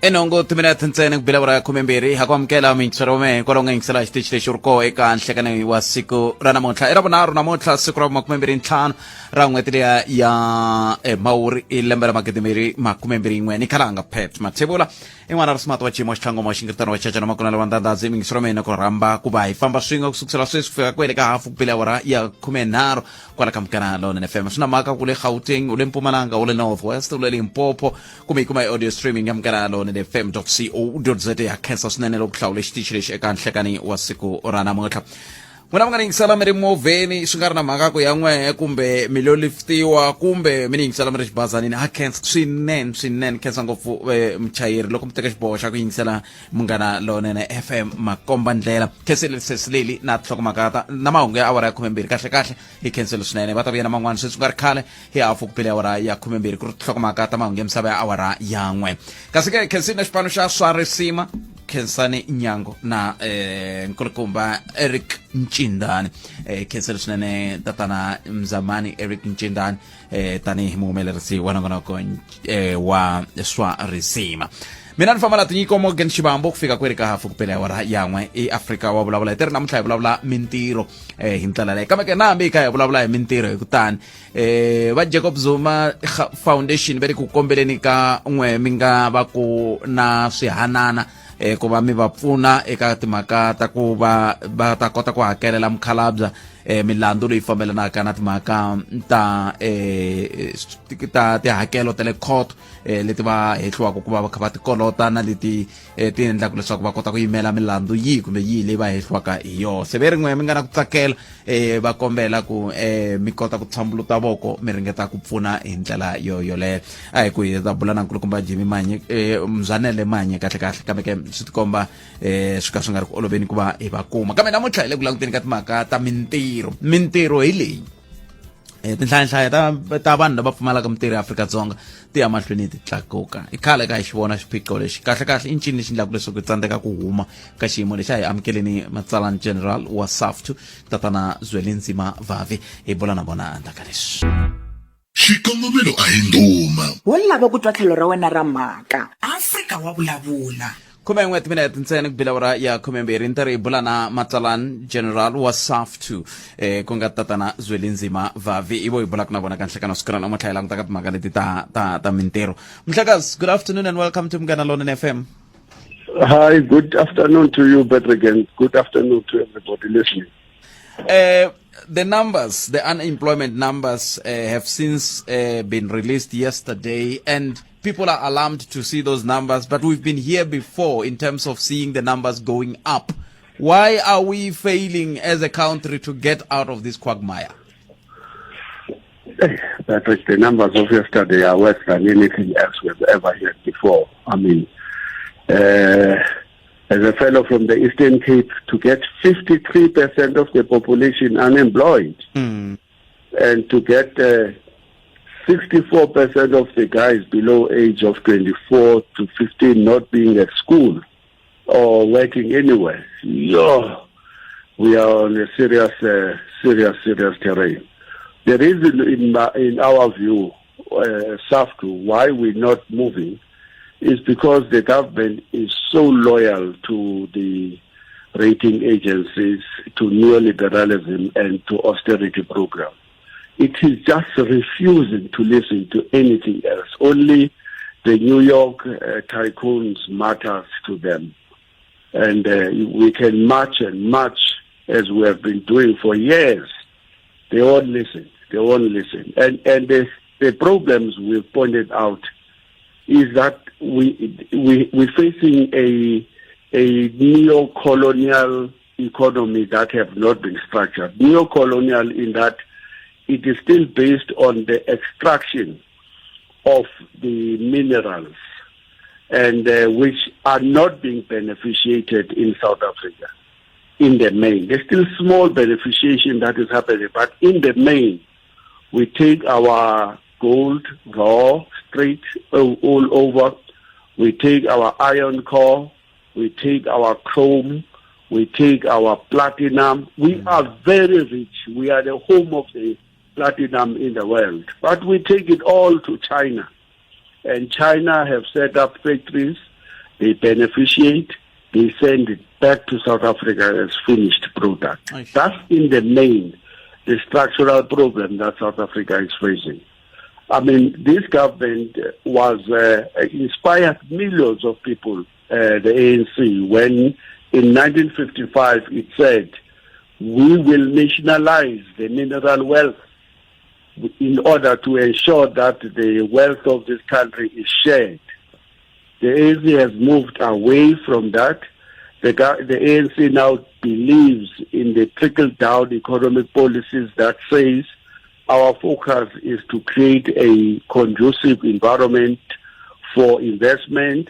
enongo timinete ntsena ku bilavula ya 12 hakwamukela mintirho me kwalonga ngisela xitichi lexi ri koho eka nhlekani wa siku ra namuntlha i ra vunharhu namuntlha siku ra 25 ra n'hweti leya ya mhawuri i lembe ra 2021 ni khalanga pet mathevula i n'wana ra smart wa chimo xithlango ma xingiritano wa chachana makuna lava ndandhazi mingisiro mena ku rhamba ku va hi famba swin'we kusukisela sweswi ku fika kwele ka hafu ku bilavura ya 13 kwala ka mukana lona FM swi na mhaka ku le Gauteng u le Mpumalanga u le North West u le Limpopo kumbe kuma audio streaming ya mukana lona fm.co.za ya khensa swinene loko hlawule xitichi lexi eka nhlekani wa siku ra namuntlha n'wina mi nga ni yingisela mi ri movheni swi nga ri na mhaka ku ya n'wehe kumbe mi lo liftiwa kumbe mi ni yingisela mi ri xibazanini ha khensa swinene khensa ngopfu muchayeri loko mi teka xiboho xa ku yingisela munghana lonene FM makomba ndlela khensele sesileli na nhlokomakata na mahungu ya awara ya 12 kahle hi khensele swinene va ta vuya na man'wana sweswi nga ri khale hi hafu ku pele awara ya 12 ku ri nhlokomakata mahungu ya misava ya awara ya n'we kasi ke khensini na xipano xa swa risima khensani nyango na nkulukumba Eric Ncindani khensele swinene tatana mzamani Eric Ncindani tani muhumelerisi wa nongonoko wa swa risima mina ni famba na tinyiko Morgan Xibambo ku fika kweri ka hafu ku pele awara ya n'we i Afrika wa vulavula hi tiri namuntlha hi vulavula mintirho hi ndlela leyi kambe ke na hambi hi kha hi vulavula hi mintirho hi kutani va Jacob Zuma Foundation va ri ku kombeleni ka n'we mi nga va ku na swihanana ku va mi va pfuna eka timhaka ta ku va ta kota ku hakelela mukhalabya milandzu leyi fambelanaka na timhaka ta tihakelo ta le court leti va hehliwaka ku va va kha va tikolota na leti ti endlaka leswaku va kota ku yimela milandzu yihi kumbe yihi leyi va hehliwaka hi yona se ve rin'we mi nga na ku tsakela va kombela ku mi kota ku tshambuluta voko mi ringeta ku pfuna hi ndlela yoleyo a hi ku hi ta bula na nkulukumba Jimmy Manye Mzanele Manye kahle kambe ke swi tikomba swi ka swi nga ri ku oloveni ku va hi va kuma kambe namuntlha hi le ku languteni ka timhaka ta mintirho hi leyi tinhlayinhlayo ta vanhu lava pfumalaka mintirho ya Afrika-Dzonga ti ya mahlweni ti tlakuka i khale ka hi xi vona xiphiqo lexi kahle i ncini lexi endlaka leswaku hi tsandzeka ku huma ka xiyimo lexi a hi amukeleni matsalani General wa SAFTU tatana Zwelinzima Vavi hi bula na vona andla ka leswi xikongomelo a hi nduma wo lava ku twa tlhelo ra wena ra mhaka Afrika wa vulavula 11 minute ntsena ku bilavura ya 12 ntari bula na matsalani General wa SAFTU ku nga tatana Zwelinzima Vavi ivo hi bulaka na vona ka nhlekano siku ra namuntlha hi languta ka timhaka leti ta mintirho mhlekazi good afternoon and welcome to Munghana Lonene FM. Hi, good afternoon to you, Patrick, good afternoon to everybody listening. The numbers, the unemployment numbers have since been released yesterday and people are alarmed to see those numbers, but we've been here before in terms of seeing the numbers going up. Why are we failing as a country to get out of this quagmire? Patrick, the numbers of yesterday are worse than anything else we've ever heard before. I mean, as a fellow from the Eastern Cape, to get 53% of the population unemployed and to get 64% of the guys below age of 24 to 15 not being at school or working anywhere. We are on a serious terrain. The reason in our view, SAFTU, why we're not moving is because the government is so loyal to the rating agencies, to neoliberalism and to austerity program. It is just refusing to listen to anything else. Only the New York tycoons matters to them. And we can march and march as we have been doing for years. They won't listen. And the problems we've pointed out is that we're facing a neo-colonial economy that have not been structured. Neo-colonial in that it is still based on the extraction of the minerals and which are not being beneficiated in South Africa in the main. There's still small beneficiation that is happening, but in the main, we take our gold raw, straight all over. We take our iron core, we take our chrome, we take our platinum. We are very rich. We are the home of the platinum in the world. But we take it all to China. And China have set up factories they beneficiate, they send it back to South Africa as finished product. Nice. That's in the main the structural problem that South Africa is facing. I mean, this government was inspired millions of people, the ANC, when in 1955 it said, we will nationalize the mineral wealth in order to ensure that the wealth of this country is shared. The ANC has moved away from that. The ANC now believes in the trickle-down economic policies that says our focus is to create a conducive environment for investment,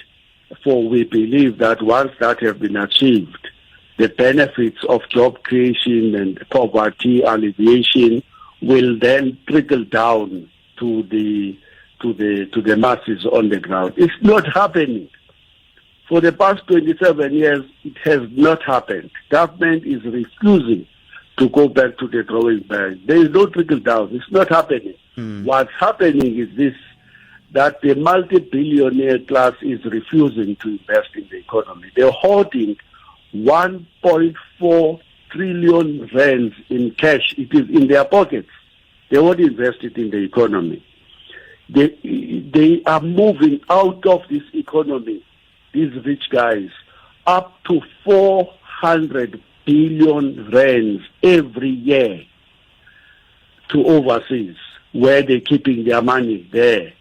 for we believe that once that has been achieved, the benefits of job creation and poverty alleviation will then trickle down to the masses on the ground. It's not happening. For the past 27 years, it has not happened. Government is refusing to go back to the drawing board. There is no trickle down. It's not happening. What's happening is this, that the multi-billionaire class is refusing to invest in the economy. They're hoarding 1.4 trillion rands in cash. It is in their pockets. They won't invest it in the economy. They are moving out of this economy, these rich guys, up to 400 billion rands every year to overseas, where they're keeping their money there.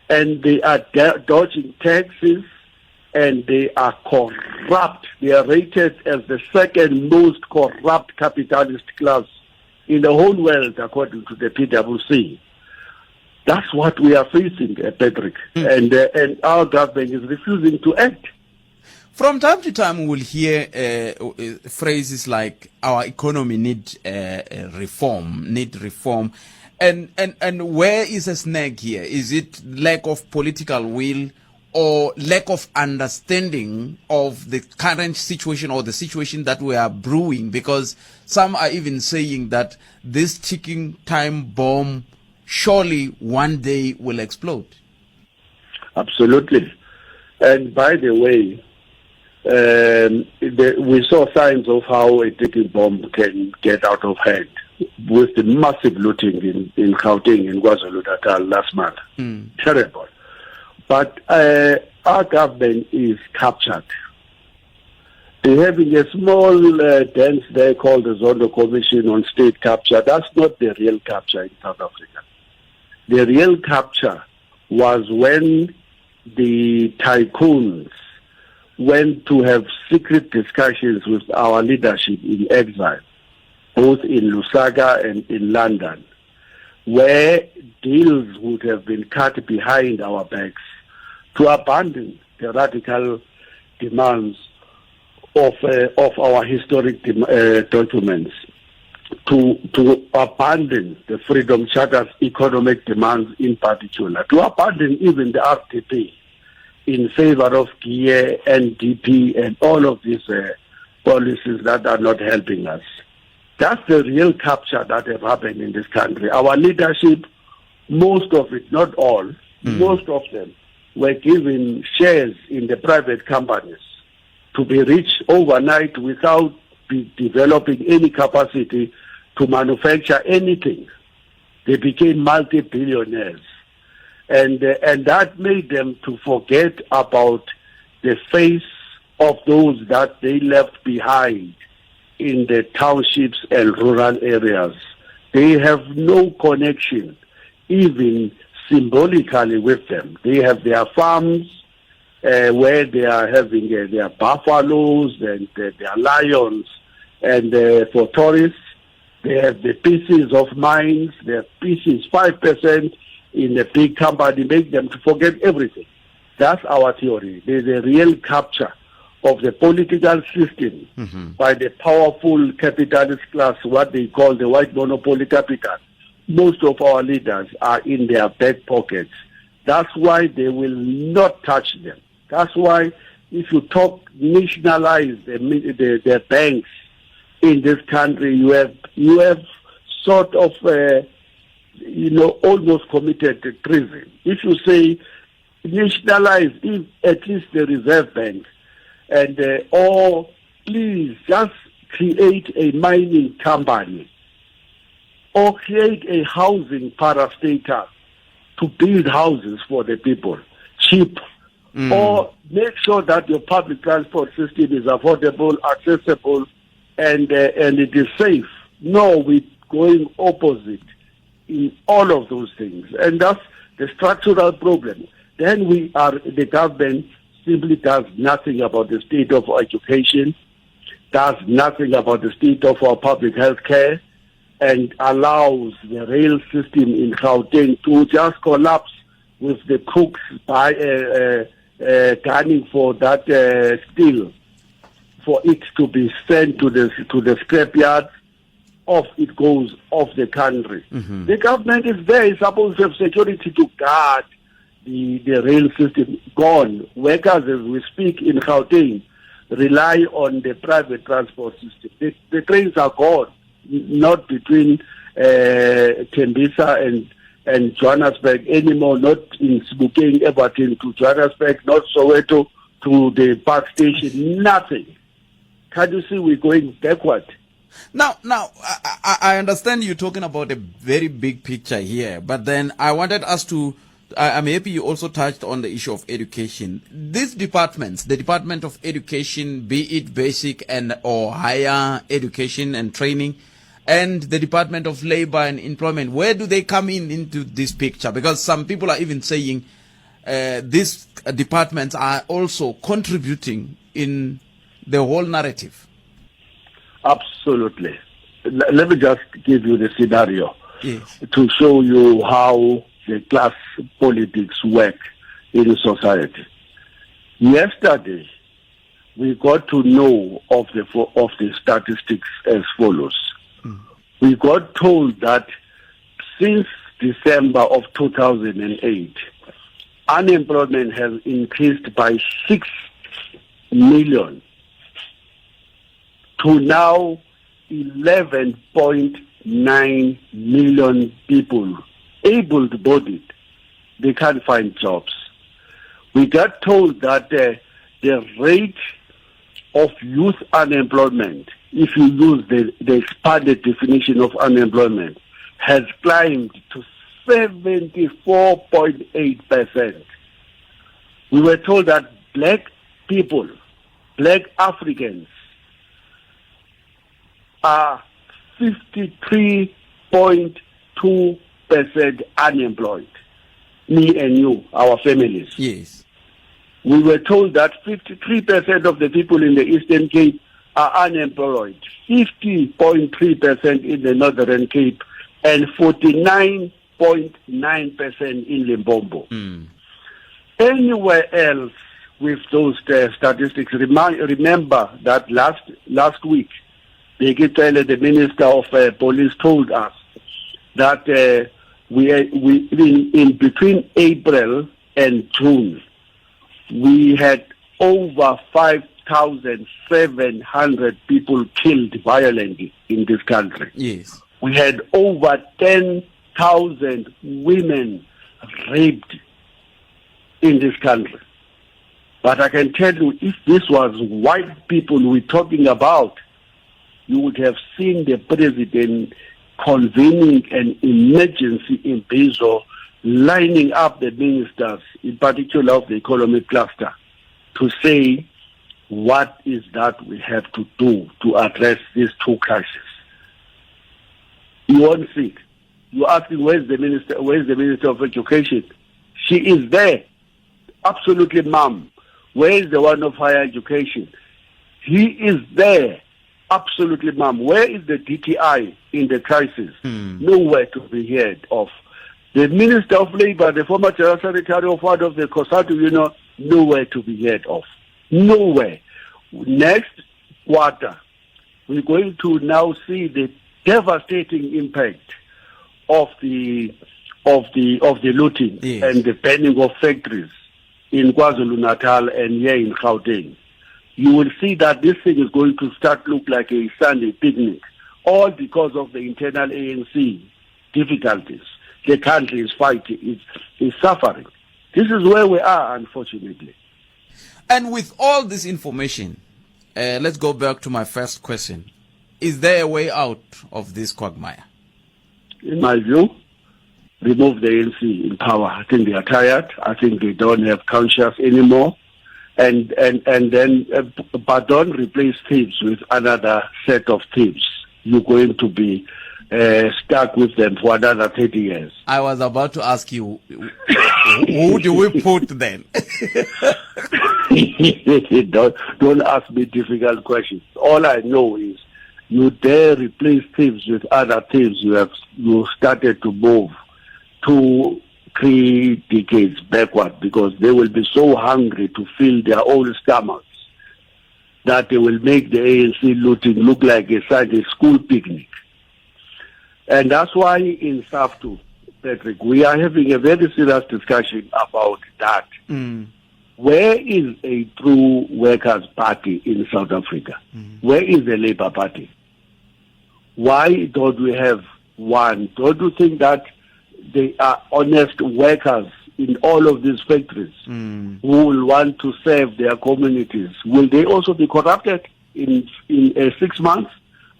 And they are dodging taxes, and they are corrupt. They are rated as the second most corrupt capitalist class in the whole world, according to the PwC. That's what we are facing, Patrick, and our government is refusing to act. From time to time, we'll hear phrases like "our economy need reform," and where is the snag here? Is it lack of political will or lack of understanding of the current situation or the situation that we are brewing? Because some are even saying that this ticking time bomb surely one day will explode. Absolutely. And by the way, we saw signs of how a ticking bomb can get out of hand with the massive looting in Gauteng and KwaZulu-Natal last month. Terrible. But our government is captured. They're having a small dance there called the Zondo Commission on State Capture. That's not the real capture in South Africa. The real capture was when the tycoons went to have secret discussions with our leadership in exile, both in Lusaka and in London, where deals would have been cut behind our backs to abandon the radical demands of our historic documents, to abandon the Freedom Charter's economic demands in particular, to abandon even the RTP in favor of GIE, NDP, and all of these policies that are not helping us. That's the real capture that has happened in this country. Our leadership, most of it, not all, most of them, were given shares in the private companies to be rich overnight without developing any capacity to manufacture anything. They became multi-billionaires. And that made them to forget about the face of those that they left behind in the townships and rural areas. They have no connection, even symbolically, with them. They have their farms where they are having their buffaloes and their lions, and for tourists, they have the pieces of mines, their pieces, 5% in a big company, make them to forget everything. That's our theory. There's a real capture of the political system by the powerful capitalist class, what they call the white monopoly capital. Most of our leaders are in their back pockets. That's why they will not touch them. That's why if you talk nationalize the banks in this country, you have sort of almost committed treason. If you say nationalize at least the Reserve Bank, and or please just create a mining company or create a housing parastatus to build houses for the people, cheap, or make sure that your public transport system is affordable, accessible, and it is safe. No, we're going opposite in all of those things, and that's the structural problem. Then the government simply does nothing about the state of education, does nothing about the state of our public health care, and allows the rail system in Gauteng to just collapse with the crooks gunning for that steel, for it to be sent to the scrapyard. Off it goes off the country. The government is there, it's supposed to have security to guard the rail system. Gone. Workers, as we speak in Gauteng, rely on the private transport system. The trains are gone, not between Tembisa and Johannesburg anymore, not in Sebokeng, Everton to Johannesburg, not Soweto to the park station, nothing. Can't you see we're going backward? Now, I understand you're talking about a very big picture here, but then I wanted us to, I'm happy you also touched on the issue of education. These departments, the Department of Education, be it basic and or higher education and training, and the Department of Labor and Employment, where do they come into this picture? Because some people are even saying these departments are also contributing in the whole narrative. Absolutely. Let me just give you the scenario Yes. to show you how the class politics work in society. Yesterday, we got to know of the statistics as follows. We got told that since December of 2008, unemployment has increased by 6 million to now 11.9 million people, able-bodied. They can't find jobs. We got told that the rate of youth unemployment, if you use the expanded definition of unemployment, has climbed to 74.8%. We were told that black people, black Africans, are 53.2% unemployed. Me and you, our families. Yes. We were told that 53% of the people in the Eastern Cape are unemployed, 50.3% in the Northern Cape, and 49.9% in Limpopo. Anywhere else with those statistics, remember that last week, the Minister of Police told us that we in between April and June, we had over 5,700 people killed violently in this country. Yes. We had over 10,000 women raped in this country. But I can tell you, if this was white people we're talking about, you would have seen the president convening an emergency in Bezo, lining up the ministers, in particular of the economic cluster, to say what is that we have to do to address these two crises. You won't see it. You're asking where's the minister of education? She is there. Absolutely, ma'am. Where is the one of higher education? He is there. Absolutely, ma'am. Where is the DTI in the crisis? Nowhere to be heard of. The Minister of Labor, the former General Secretary of one of the COSATU Union, nowhere to be heard of. Nowhere. Next quarter, we're going to now see the devastating impact of the looting and the burning of factories in KwaZulu-Natal and here in Gauteng. You will see that this thing is going to start look like a Sunday picnic, all because of the internal ANC difficulties. The country is fighting, is suffering. This is where we are, unfortunately. And with all this information, let's go back to my first question. Is there a way out of this quagmire? In my view, remove the ANC in power. I think they are tired. I think they don't have conscience anymore. And then, but don't replace thieves with another set of thieves. You're going to be stuck with them for another 30 years. I was about to ask you, who do we put then? Don't ask me difficult questions. All I know is you dare replace thieves with other thieves. You started to move 2-3 decades backward, because they will be so hungry to fill their own stomachs that they will make the ANC looting look like a Sunday school picnic. And that's why in SAFTU, Patrick, we are having a very serious discussion about that. Where is a true workers' party in South Africa? Where is the Labour Party? Why don't we have one? Don't you think that they are honest workers in all of these factories who will want to serve their communities? Will they also be corrupted in 6 months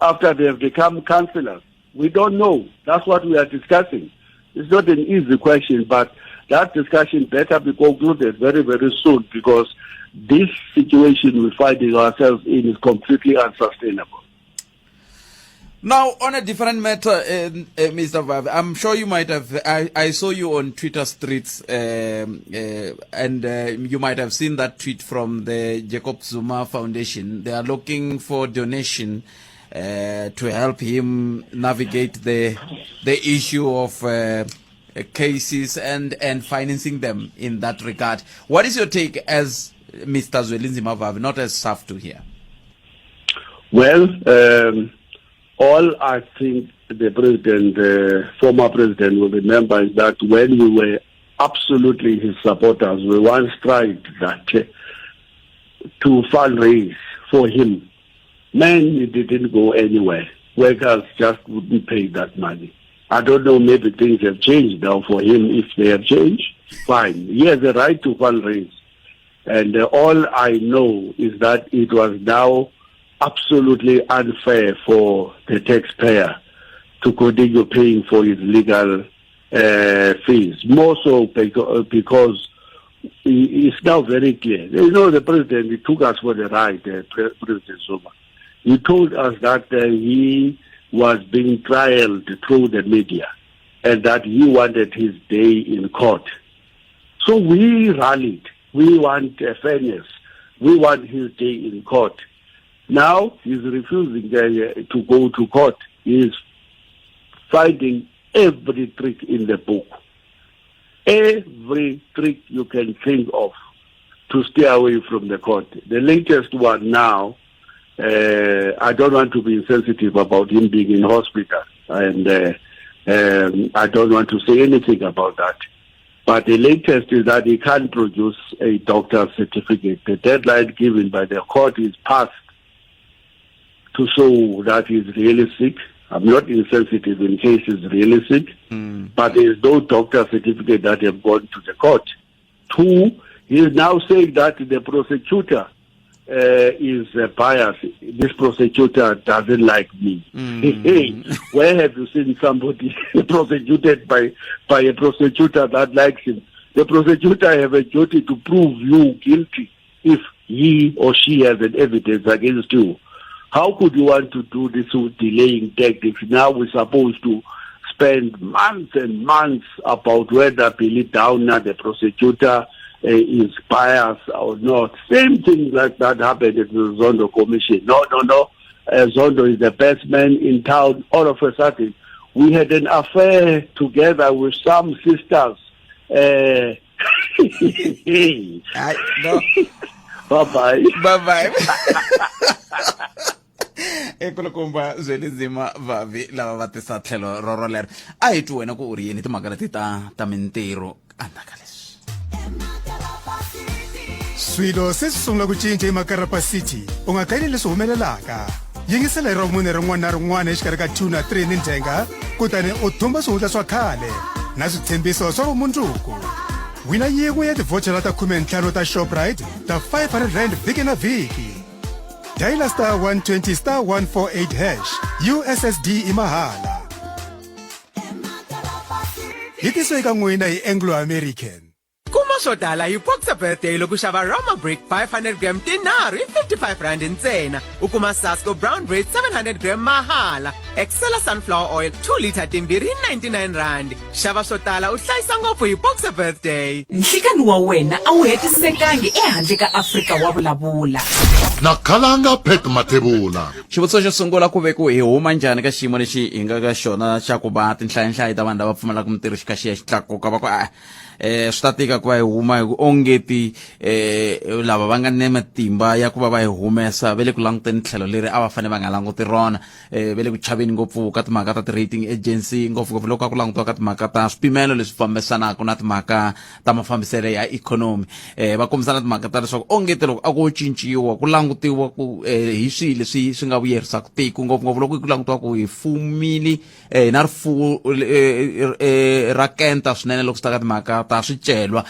after they have become councillors? We don't know. That's what we are discussing. It's not an easy question, but that discussion better be concluded very, very soon, because this situation we're finding ourselves in is completely unsustainable. Now, on a different matter, Mr. Vavi, I'm sure you might have, I saw you on Twitter streets, and you might have seen that tweet from the Jacob Zuma Foundation. They are looking for donation to help him navigate the issue of cases and financing them in that regard. What is your take as Mr. Zwelinzima Vavi, not as SAFTU here? Well, all I think the former president will remember is that when we were absolutely his supporters, we once tried that to fundraise for him. Man, it didn't go anywhere. Workers just wouldn't pay that money. I don't know, maybe things have changed now for him. If they have changed, fine. He has a right to fundraise. And all I know is that it was now absolutely unfair for the taxpayer to continue paying for his legal fees. More so because it's now very clear. You know, the president, he took us for the ride, President Zuma. He told us that he was being trialed through the media and that he wanted his day in court. So we rallied. We want fairness. We want his day in court. Now he's refusing to go to court. He's finding every trick in the book. Every trick you can think of to stay away from the court. The latest one now, I don't want to be insensitive about him being in hospital, and I don't want to say anything about that. But the latest is that he can't produce a doctor's certificate. The deadline given by the court is passed to show that he's really sick. I'm not insensitive in case he's really sick, but there is no doctor's certificate that have gone to the court. 2, he is now saying that the prosecutor is biased. This prosecutor doesn't like me. Where have you seen somebody prosecuted by a prosecutor that likes him? The prosecutor have a duty to prove you guilty if he or she has an evidence against you. How could you want to do this with delaying tactics? Now we're supposed to spend months and months about whether Billy Downer, the prosecutor, is biased or not. Same thing like that happened at the Zondo Commission. No. Zondo is the best man in town. All of a sudden, we had an affair together with some sisters. No. Bye-bye. Bye-bye. Ekulukumba Zwelinzima Vavi lava va tisa tlhelo roro leri a hi twi wena ku u ri yini timhaka leti ta mintirho andaka leswi. Swilo se swi sungula ku cinca eMakarapa City u nga kaili leswi humelelaka. Yingisela hi ravumune rin'wana na rin'wana exikarhi ka 2 na 3 ni Ndzhenga kutani u thumba swihundla swa khale na switshembiso swa vumundzuku. wina yin'we ya tivhochela ta 15 ta Shoprite ta 500 rand vhiki na vhiki. Dial star 120 star 148 hash. USSD i mahala. Hi tisiwe ka n'wina hi Anglo-American. Kuma swo tala hi Boxer birthday loko xava Roma brick 500 gram tinharhu hi 55 rand ntsena. U kuma Sasco brown bread 700 gram mahala. Excella sunflower oil 2 liter timbirhi hi 99 rand. Xava swo tala u hlayisa ngopfu hi Boxer birthday. Nhlekani wa wena a wu hetisekangi ehandle ka Afrika wa vulavula. Nakalanga Pet Matebula. xivutiso xo sungula ku ve ku hi huma njhani ka xiyimo lexi hi nga ka xona xa ku va tinhlayanhlayi ta vanhu lava pfumalaka mintirho xi kha xi ya xi tlakuka va ku swi ta tika ku va hi huma hi ku ongeti lava va nga ni matimba ya ku va hi humesa ve le ku languteni tlhelo leri a va fanele va nga languti rona ve le ku chaveni ngopfu ka timhaka ta ti-rating agency ngopfungopfu loko a ku langutiwa ka timhaka ta swipimelo leswi fambisanaka na timhaka ta mafambiselo ya ikhonomi va kombisana timhaka ta leswaku ongeti loko a ku cinciwa ku langutiwa ku hi swihi leswi swi nga vuyerisaka tiko ngopfungopfu loko ku langutiwa ku hi fumile na rifuwo ra kenta swinene loko swi ta ka timhaka ta swicelwa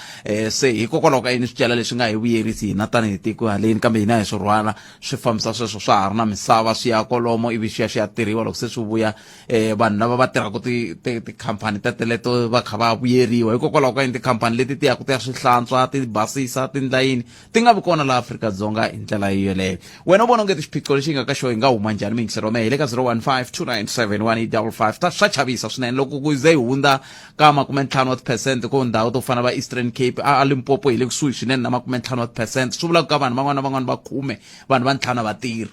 se hikokwalaho ka yini swicelwa leswi nga hi vuyerisi hina tanihi tiko haleni kambe hina hi swi rhwala swi fambisa sweswo swa ha ri na misava swi ya kolomo ivi swi ya tirhiwa loko se swi vuya vanhu lava va tirhaka tikhampani teteleto va kha va vuyeriwa hikokwalaho ka yini tikhampani leti ti yaku ti ya swi hlantswa ti basisa tindlayini ti nga vi kona laha Afrika-Dzonga hi ndlela yeleyo wena u vona ongeti xiphiqo lexi nga ka xo hi nga huma njhani mingisero mehe hi le ka 015 swa chavisa swinene loko ku ze hi hundza ka 50% ko ndhawu to fana va Eastern Cape a Limpopo hi le kusuhi swinene na 50% swi vula ka vanhu van'wana na van'wana va 10 vanhu va ntlhanu va tirhi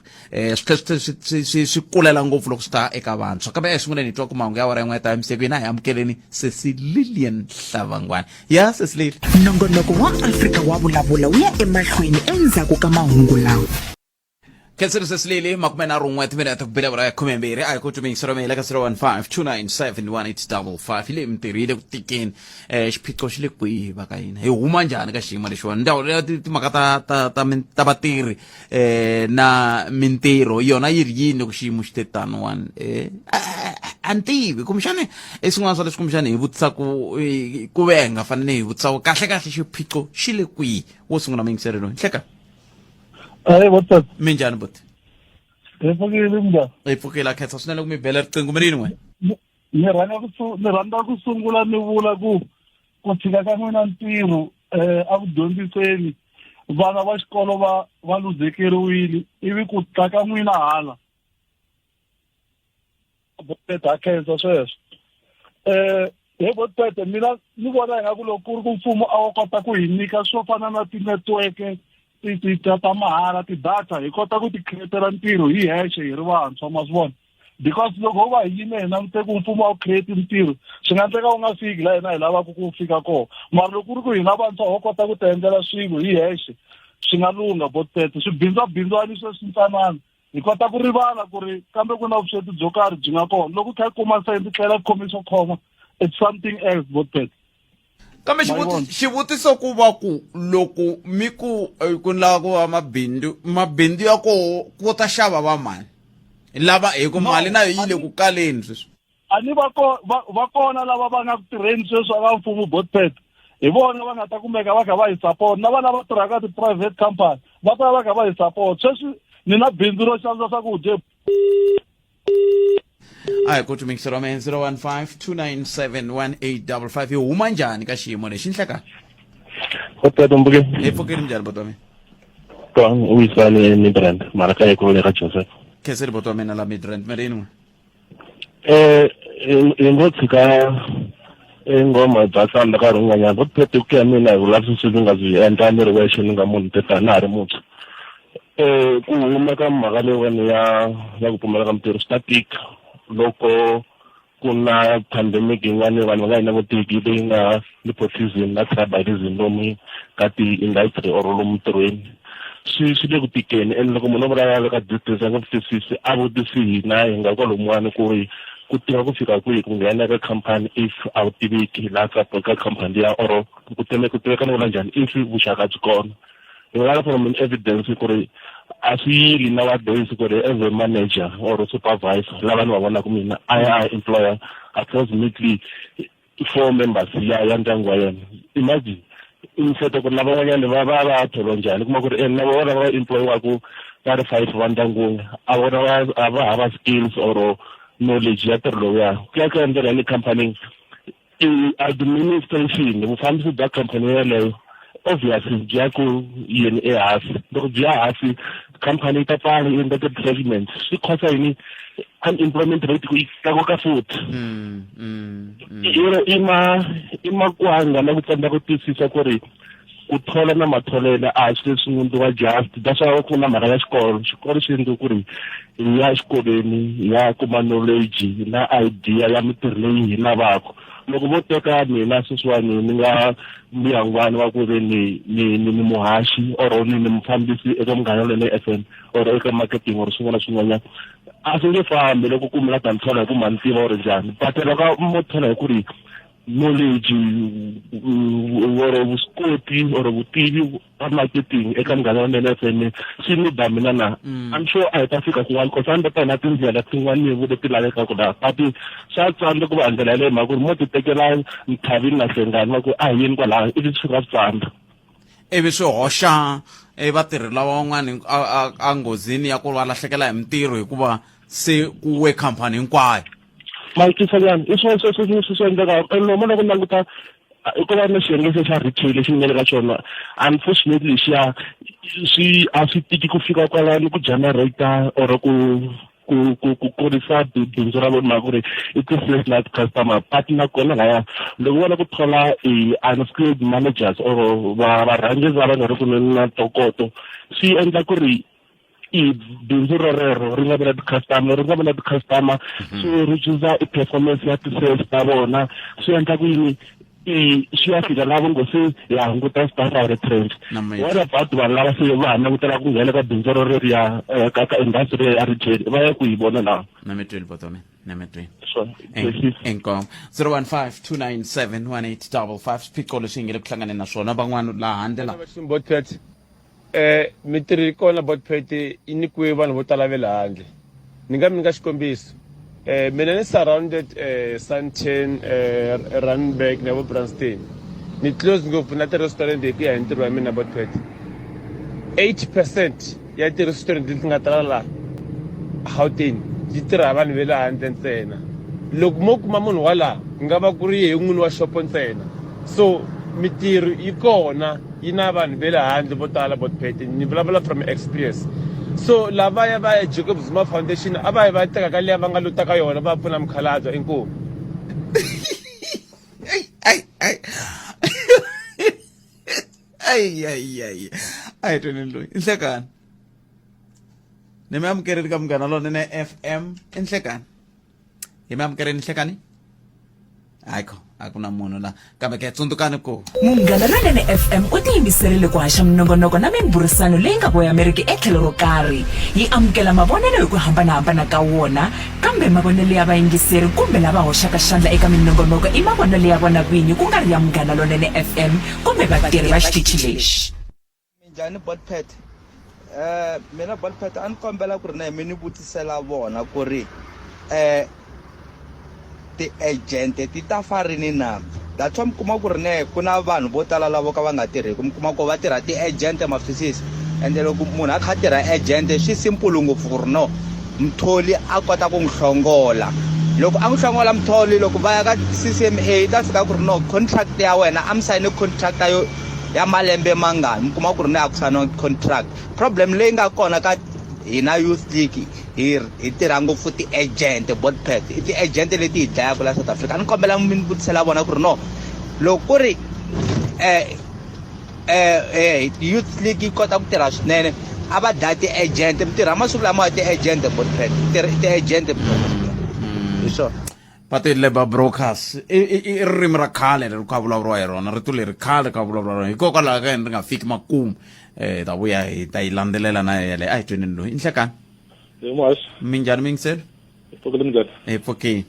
swi kulela ngopfu loko swi ta eka vantshwa kambe esunguleni hi twa ku mahungu ya wara yin'we ta emiseko hina hi amukeleni Cecilian Hlavangwane ya Cecily Nongonoko wa Afrika wa vulavula wu ya emahlweni endzhaku ka mahungu lawa. Kenseri Cecily makumena run'we timinete ku bilavula ya 12 a hi ku tumingisero mehe le ka 015 ile mintirho yi le ku tikeni xiphiqo xi le kwihi va ka hina hi huma njhani ka xiyimo lexiwani ndhawu leya timhaka ta vatirhi na mintirho yona yi ri yini loko xiyimo xi te taniwani a ni tivi kumbexani swin'wana swa leswi kumbexani hi vutisa ku ve hi nga fanele hi vutisa ku kahle xiphiqo xi le kwihi wo sungula mingiseri loyi hleka what's up? Minjani buti? Hi pfukile khetsa swinene ku mi bela riqingho mi rini n'we? Ni rhandza ku sungula ni vula ku tshika ka n'wina ntirho a ku dyondziseni vana va xikolo va luzekeriwile ivi ku tlaka n'wina hala boteta khensa sweswo hi boteta mina ni vona hi nga ku loko ku ri ku mfumo a wa kota ku hi nyika swo fana na tinetiweke ta mahala tidata hi kota ku ti createla ntirho hi hexe hi ri vantshwa ma swi vona because loko ho va hi yime hi langute ku mfumo a wu create ntirho swi nga endleka u nga fiki la hina hi lavaka ku fika kona mara loko ku ri ku hina vantshwa ho kota ku ti endlela swilo hi hexe swi nga lunga botete swibindzwabindzwani sweswi ntsanana hi kota ku rivala ku ri kambe ku na vusweti byo karhi byi nga kona loko kha kuma sendi tlhela khomiso khoma it's something else botete kambe xivutiso ku va ku loko mi ku lava ku va mabindzu ya koho ku ta xava va mani lava hi ku mali na yi le ku kaleni sweswi a ni va kona lava va nga ku tirheni sweswi va mfumo botpet hi vona va nga ta kumeka va kha va hi support na vana va tirhaka ti-private company va ta va kha va hi support sweswi ni na bindzu ro xavisa swakudya ayi ku tumingisero mehe 015 hi huma njhani ka xiyimo lexi nhleka botpet mbuke hi pfukile njhani boto wa mina kon uyisale midrand mara ka yiko le ka Joseph kheseri boto wa mina la midrand mi rini n'we hi ngo tshika ngoma basanda ka runganyana botpet ku ya mina hi vulavisisi ni nga byi endla ni ri wexe ni nga munhu teta na ha ri muntshwa ku huma ka mhaka leyiwani ya ku pfumala ka mintirho swi ta tika loko ku na pandemic yin'wana vanhu va nga yi langutiki leyi nga nepotism na tribalism lomu ka ti-industry or lomu ntirhweni swi le ku tikeni and loko munhu o vulavula ka distance a nga vutisisi a vutisi hina hi nga kwalomuwani ku ri ku tika ku fika kwihi ku nghena ka khampani if a wu tiviki laha ka khampani liya or ku tiveka ni vula njhani if vuxaka byi kona hi nga from evidence ku ri a swi yili nowadays ku ri as a manager or supervisor lava ni va vonaka mina a employer approximately 4 members ya ndyangu wa yena imagine instead ku lava van'wanyana va thoriwa njhani kuma ku ri na vona va employiwaku va ri 5 va ndyangwini a vona a va hava skills or knowledge ya ntirho lowuya ku ya ka endlela ni company administration vufambisi bya company yeleyo obviously byi ya ku yini ehansi loko byi ya hansi company yi ta pfala yi endla ti-development swi khosa yini unemployment rate ku yi tlakuka futhi i makwanga na ku tsandza ku twisisa ku ri ku thola na matholelo a swi leswi munduwa just that's why ku na mhaka ya xikolo xi endle ku ri hi ya xikolweni hi ya kuma knowledge na idea ya mintirho leyi hi lavaka loko vo teka mina sweswiwani ni nga muyangwani wa ku ve ni muhaxi or ni mufambisi eka Munghana Lonene FM or eka marketing or swin'wana na swin'wanyana a swi nge fambi loko ku mi la ta ni thola hi ku ma ni tiva or njhani but loko mo thola hi ku ri knowledge or vuswikoti or vutivi wa marketing eka Munghana Lonene FM swi ni da mina na I'm sure a hi ta fika kun'wana because a ni ta na tindlela tin'wana leti lavekaka laha but swa tsandza ku va ndlela yaleyo mhaka ku ri mo ti tekela nthavini na hlengani va ku a hi yini kwalaho ivi swi nga tsandza ivi swi hoxa vatirhi lava van'wani a nghozini ya ku va lahlekela hi mintirho hikuva se ku we khampani hinkwayo mayikiselani i swi endleka lomu loko languta ku va na xiyenge xa retail lexi nga le ka xona unfortunately a swi tiki ku fika kwalani ku generata or ku kurisa bindzu ra vona ku ri i ti-sales na customer but nakona laya loko vona ku thola unskilled managers or varhangeri lava nga ri ku na ntokoto swi endla ku ri bindzu rorero ri nga vi na ti-customer so ri chuza i-performance ya ti-sales ta vona swi endla ku yini swi ya fika lavo ngo se ya hunguta staff a retrench what about vanhu lava se va ha langutela ku nghena ka bindzu roreriya ka industry ya retail va ya ku yi vona laha na mi twile botome na mi twile sure enkom 015297185 swiphiqo leswi hi nge le ku hlanganeni na swona van'wana laha handle la botpet mintirho yi kona botpet yi nyikiwe vanhu vo tala ve le handle ni nga mi nyika xikombiso mina ni surrounded Sunten Randburg na vo Branston ni close ngopfu na ti-restaurant hi ku ya hi ntirho wa mina botpet 80% ya ti-restaurant leti nga tala laha Gauteng yi tirha vanhu ve le handle ntsena loko mo kuma munhu wa laha ku nga va ku ri yehe n'wini wa xopo ntsena so mintirho yi kona yi na vanhu ve le handle vo tala botpet ni vulavula from experience so lavaya va ya Jacob Zuma Foundation a va yi va teka ka liya va nga lutaka yona va pfuna mukhalabye inkomu ai tweni loyi inhlekani ni mi amukerile ka Munghana Lonene FM inhlekani hi mi amukerile inhlekani ayikho a ku na munhu la kambe ke tsundzukani ku Munghana Lonene FM u tiyimiserile ku haxa minongonoko na miburisano leyi nga voyameriki etlhelo ro karhi yi amukela mavonelo hi ku hambanahambana ka wona kambe mavonelo ya vayingiseri kumbe lava hoxaka xandla eka minongonoko i mavonelo ya vona vinyi ku nga ri ya Munghana Lonene FM kumbe vatirhi va xitichi lexi minjhani botpet mina botpet a ni kombela ku ri na mi ni vutisela vona ku ri ti-agent ti ta farini na that's why mi kuma ku ri ne ku na vanhu vo tala lavo ka va nga tirheki mi kuma ku va tirha ti-agent matwisisi ende loko munhu a kha tirha agent swi simple ngopfu ku ri no mtholi a kota ku n'wi hlongola loko a n'wi hlongola mtholi loko va ya ka CCMA ta fika ku ri no contract ya wena a mi sayine contract ya malembe mangani mi kuma ku ri ne a ku sayiniwa contract problem leyi nga kona ka hina youth league hi tirha ngopfu ti-agent botpet i ti-agent leti hi dlayaka la South Africa ni kombela mi ni vutisela vona ku ri no loko ku ri youth league yi kota ku tirha swinene a va dlaya ti-agent mi tirha masiku lama ya ti-agent botpet ti-agent hi swona va ti-labor brokers i ririmi ra khale leri ku vulavuriwa hi rona rito leri khale ka vulavuriwa rona hikokwalaho ka yini ri nga fiki makumu ta vuya hi ta yi landzelela na yele a hi twenini loyi inhlekani muhaxi minjhani mingiseri pfukile minjhani hi pfukile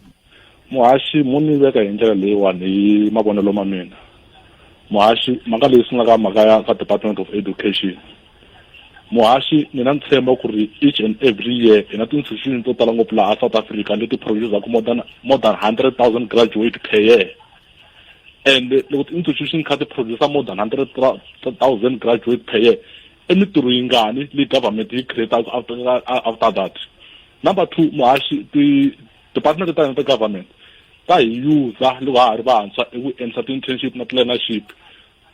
muhaxi mu ni veka hi ndlela leyiwani hi mavonelo ma mina muhaxi mhaka leyi swi nga ka mhaka ya ka Department of Education muhaxi mina ni tshemba ku ri each and every year hi na ti-institution to tala ngopfu laha South Africa leti produce-aku more than 100,000 graduate per year and loko institution kha ti producer more than 100,000 graduates per year emitirho yingani le government yi create after that. Number 2, muhashi ti department ta the government ta hi use loko ha ri vantshwa eku endla ti-internship na plannership.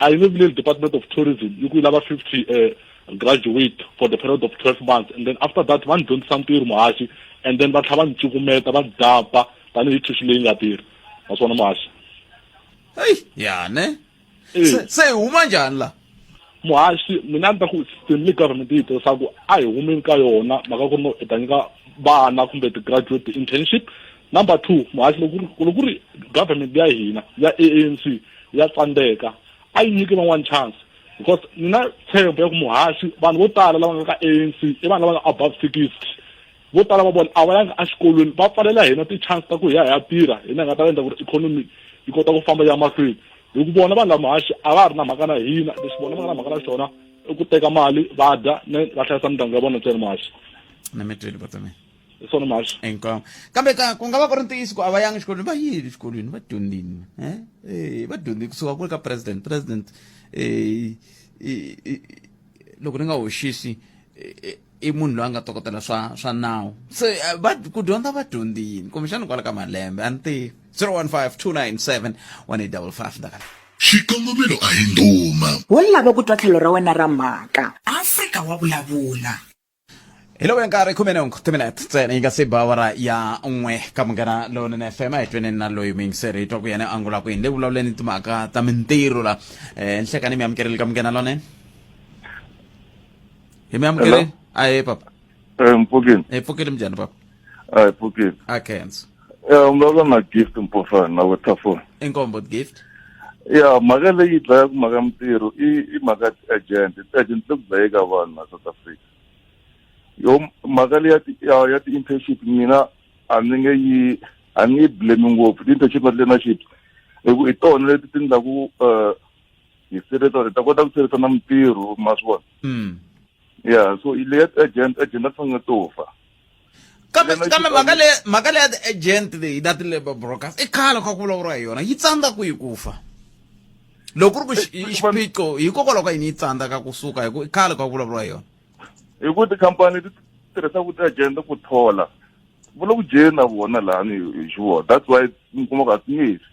I live in the Department of Tourism. You could have 50 graduate for the period of 12 months, and then after that, one don't something muhashi, and then but one chukumeta, one dapa, then you tushling at here. That's one muhashi. Hey, yeah, ne? Say, woman, Janla. Muhashi, minanta who still government details. I woman kayona, magakono, etanga, bana, kumbe the graduate internship. Number 2, muhashi, government ya ANC, ya Sandeka. I give him one chance because not saying back muhashi ban votala lava nga ANC i vanhu lava above 60 votala va bona a va yanga exikolweni va pfalela hina ti chance ta ku ya tirha hina nga ta endla ku economy yi kota ku famba ya mahlweni hi ku vona vanhu la muhashi a va ri na mhaka na hina leswi vona va nga na mhaka na xona i ku teka mali va dya ne va hlayisa mindyangu ya vona ntsena muhashi na mi tweli vatame swona muhashi enkwamo kambe ku nga va ku ri ntiyiso ku a va yangi xikolweni va yile exikolweni va dyondzini va dyondzi kusuka ku ri ka president loko ni nga hoxisi i munhu loyi a nga tokotela swa nawu se ku dyondza va dyondzini kumbexani kwala ka malembe a ni tivi 015 297 1855 ndakala xikongomelo a hi nduma wo lava ku twa tlhelo ra wena ra mhaka Afrika wa vulavula hi lowu nkarhi 10 timinete ntsena yi nga se ba awara ya 1 ka Munghana Lonene FM a hi tweni na loyi mingiseri hi twa ku yena angula ku yini le vulavuleni timhaka ta mintirho la nhlekani mi amukerile ka Munghana Lonene hi mi amukerile aye papa mpfukini pfukile mjani papa mpfukini akhensa umlava na gift mpofana na wetafoni inkombo gift ya mhaka leyi dlaya ku mhaka mintirho i mhaka agent lo ku dlaye ka vanhu na South Africa yo mhaka leyi ya ti-internship mina a ni nge blame ngopfu ti-internship na learnership hi tona leti ti endlaku hi ta kota ku sirisa na mintirho ma swi vona ya so ile ya agent a fanele tofa kambe mhaka leyi ya ti-agent leyi na ti-labor brokers i khale ka ku vulavuriwa hi yona yi tsandza ku yi kufa loko ku ri ku xiphiqo hikokwalaho ka yini yi tsandzaka kusuka hi ku i khale ka ku vulavuriwa hi yona hi ku tikhampani ti tirhisaka ti-agent ku thola vula ku jeni na vona lahani hi xivona that's why mi kuma ku a ti ngesi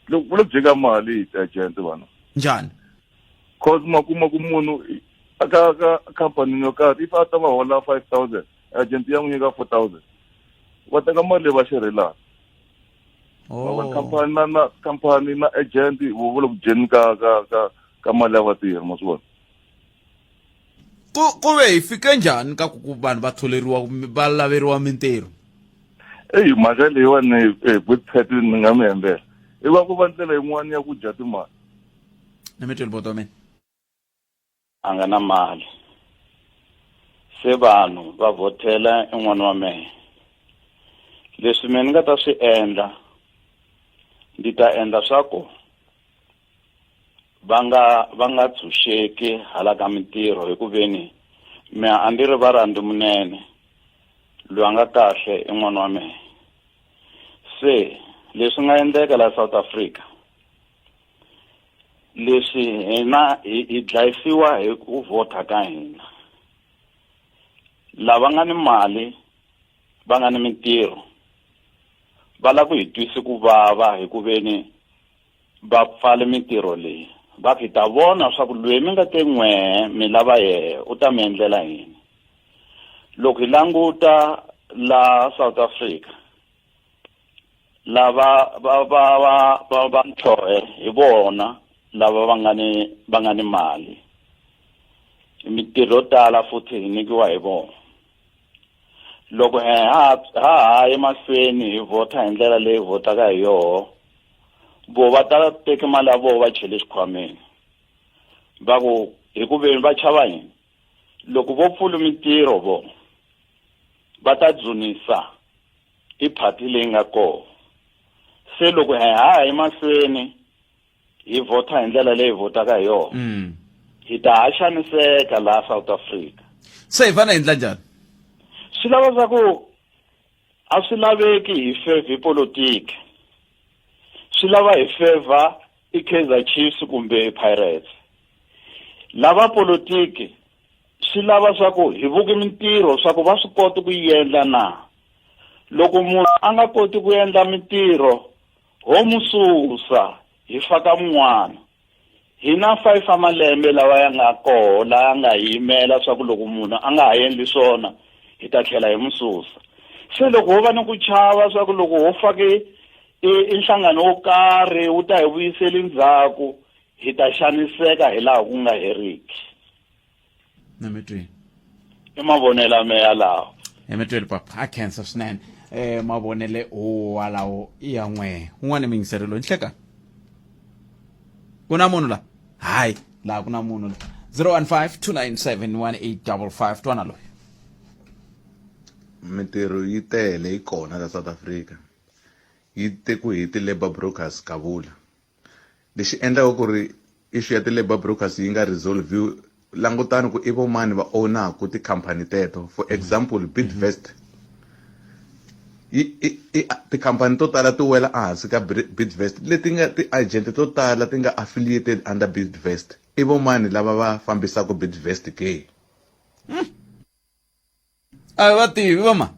vula ku jeka mali hi ti-agent vana njhani cause ma kuma ku munhu ka khampanini yo karhi if a ta va hola 5,000 agent ya n'wi nyika 4,000 va teka mali leyi va xerhelaka khampani na agent vo vula ku jeni ka mali ya vatirhi ma swi vona ku ve hi fike njhani ka ku vanhu va tholeriwa va laveriwa mintirho mhaka leyiwani good pattern ni nga mi hembela i va ku va ndlela yin'wana ya ku dya timali ni mi tweli poto mina a nga na mali se vanhu va vhotela n'wana wa mehe leswi mina ni nga ta swi endla ndi ta endla swa ku va nga tshunxeki hala ka mintirho hi ku veni mina a ndi ri varhandzi munene loyi a nga kahle i n'wana wa mehe se leswi nga endleka la South Africa leswi hina hi dlayisiwa hi ku vota ka hina lava nga ni mali va nga ni mintirho va la ku hi twisi ku vava hi ku veni va pfale mintirho leyi va hi ta vona swa ku loyi mi nga te n'wehe mi lava yehe u ta mi endlela yini loko hi languta la South Africa lava va ntlhohe hi vona lava va nga ni mali mintirho yo tala futhi hi nikiwa hi vona loko ha emahlweni hi vota hi ndlela leyi votaka hi yoho vo va ta teka mali ya vona va chele xikhwameni va ku hi ku veni va chava yini loko vo pfula mintirho vo va ta dzunisa i phati leyi nga koho se loko ha emahlweni hi vota hi ndlela leyi votaka hi yoho hi ta ha xaniseka laha South Africa se hi fane endla njhani swi lava swa ku a swi laveki hi favor hi politiki swi lava hi favor i-Kaizer Chiefs kumbe Pirates lava politiki swi lava swa ku hi vuke mintirho swa ku va swi kota ku yi endla na loko munhu a nga koti ku endla mintirho ho mususa hi faka mun'wana hina 5 malembe lawa ya nga koho la nga yimela swa ku loko munhu a nga ha endli swona hi ta tlhela hi mususa se loko ho va ni ku chava swa ku loko ho fake inhlangano wo karhi wu ta hi vuyisela ndzhaku hi ta xaniseka hi laha ku nga heriki Nametwe. I mavonelo me yalawo. Nametwe papa a cancer swinene. Mavonele walawo ya n'we. Un'wana mingiseri lo nhleka. Kuna munhu la? Hayi, la kuna munhu la. 015297185 twana lo. Mintirho yi tele yi kona la South Africa. Yi teku hi ti labor brokers kavula. Lexi endlaka ku ri issue ya ti labor brokers yi nga resolve langutani ku ivo mani va owner ku ti company teto for example Bidvest ti company to tala ti wela ehansi ka Bidvest leti nga ti agent to tala ti nga affiliated under Bidvest ivo mani lava va fambisaka Bidvest ke va tivi vama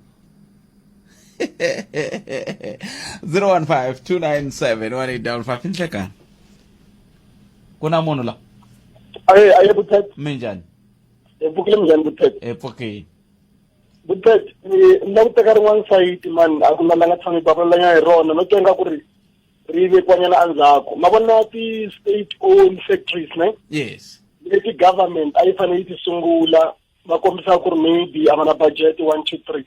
015297185 nhlekani kuna munhu la aye buthet minjani epukile minjani buthet epokeni buthet na ku teka rin'wana sayiti man a ku na la nga tshami papalanya hi rona no tenga ku ri ri vekwanyana andzhaku ma vona ti state owned factories ne yes leti government a yi fanele yi ti sungula va kombisa ku ri maybe a va na budget 1 2 3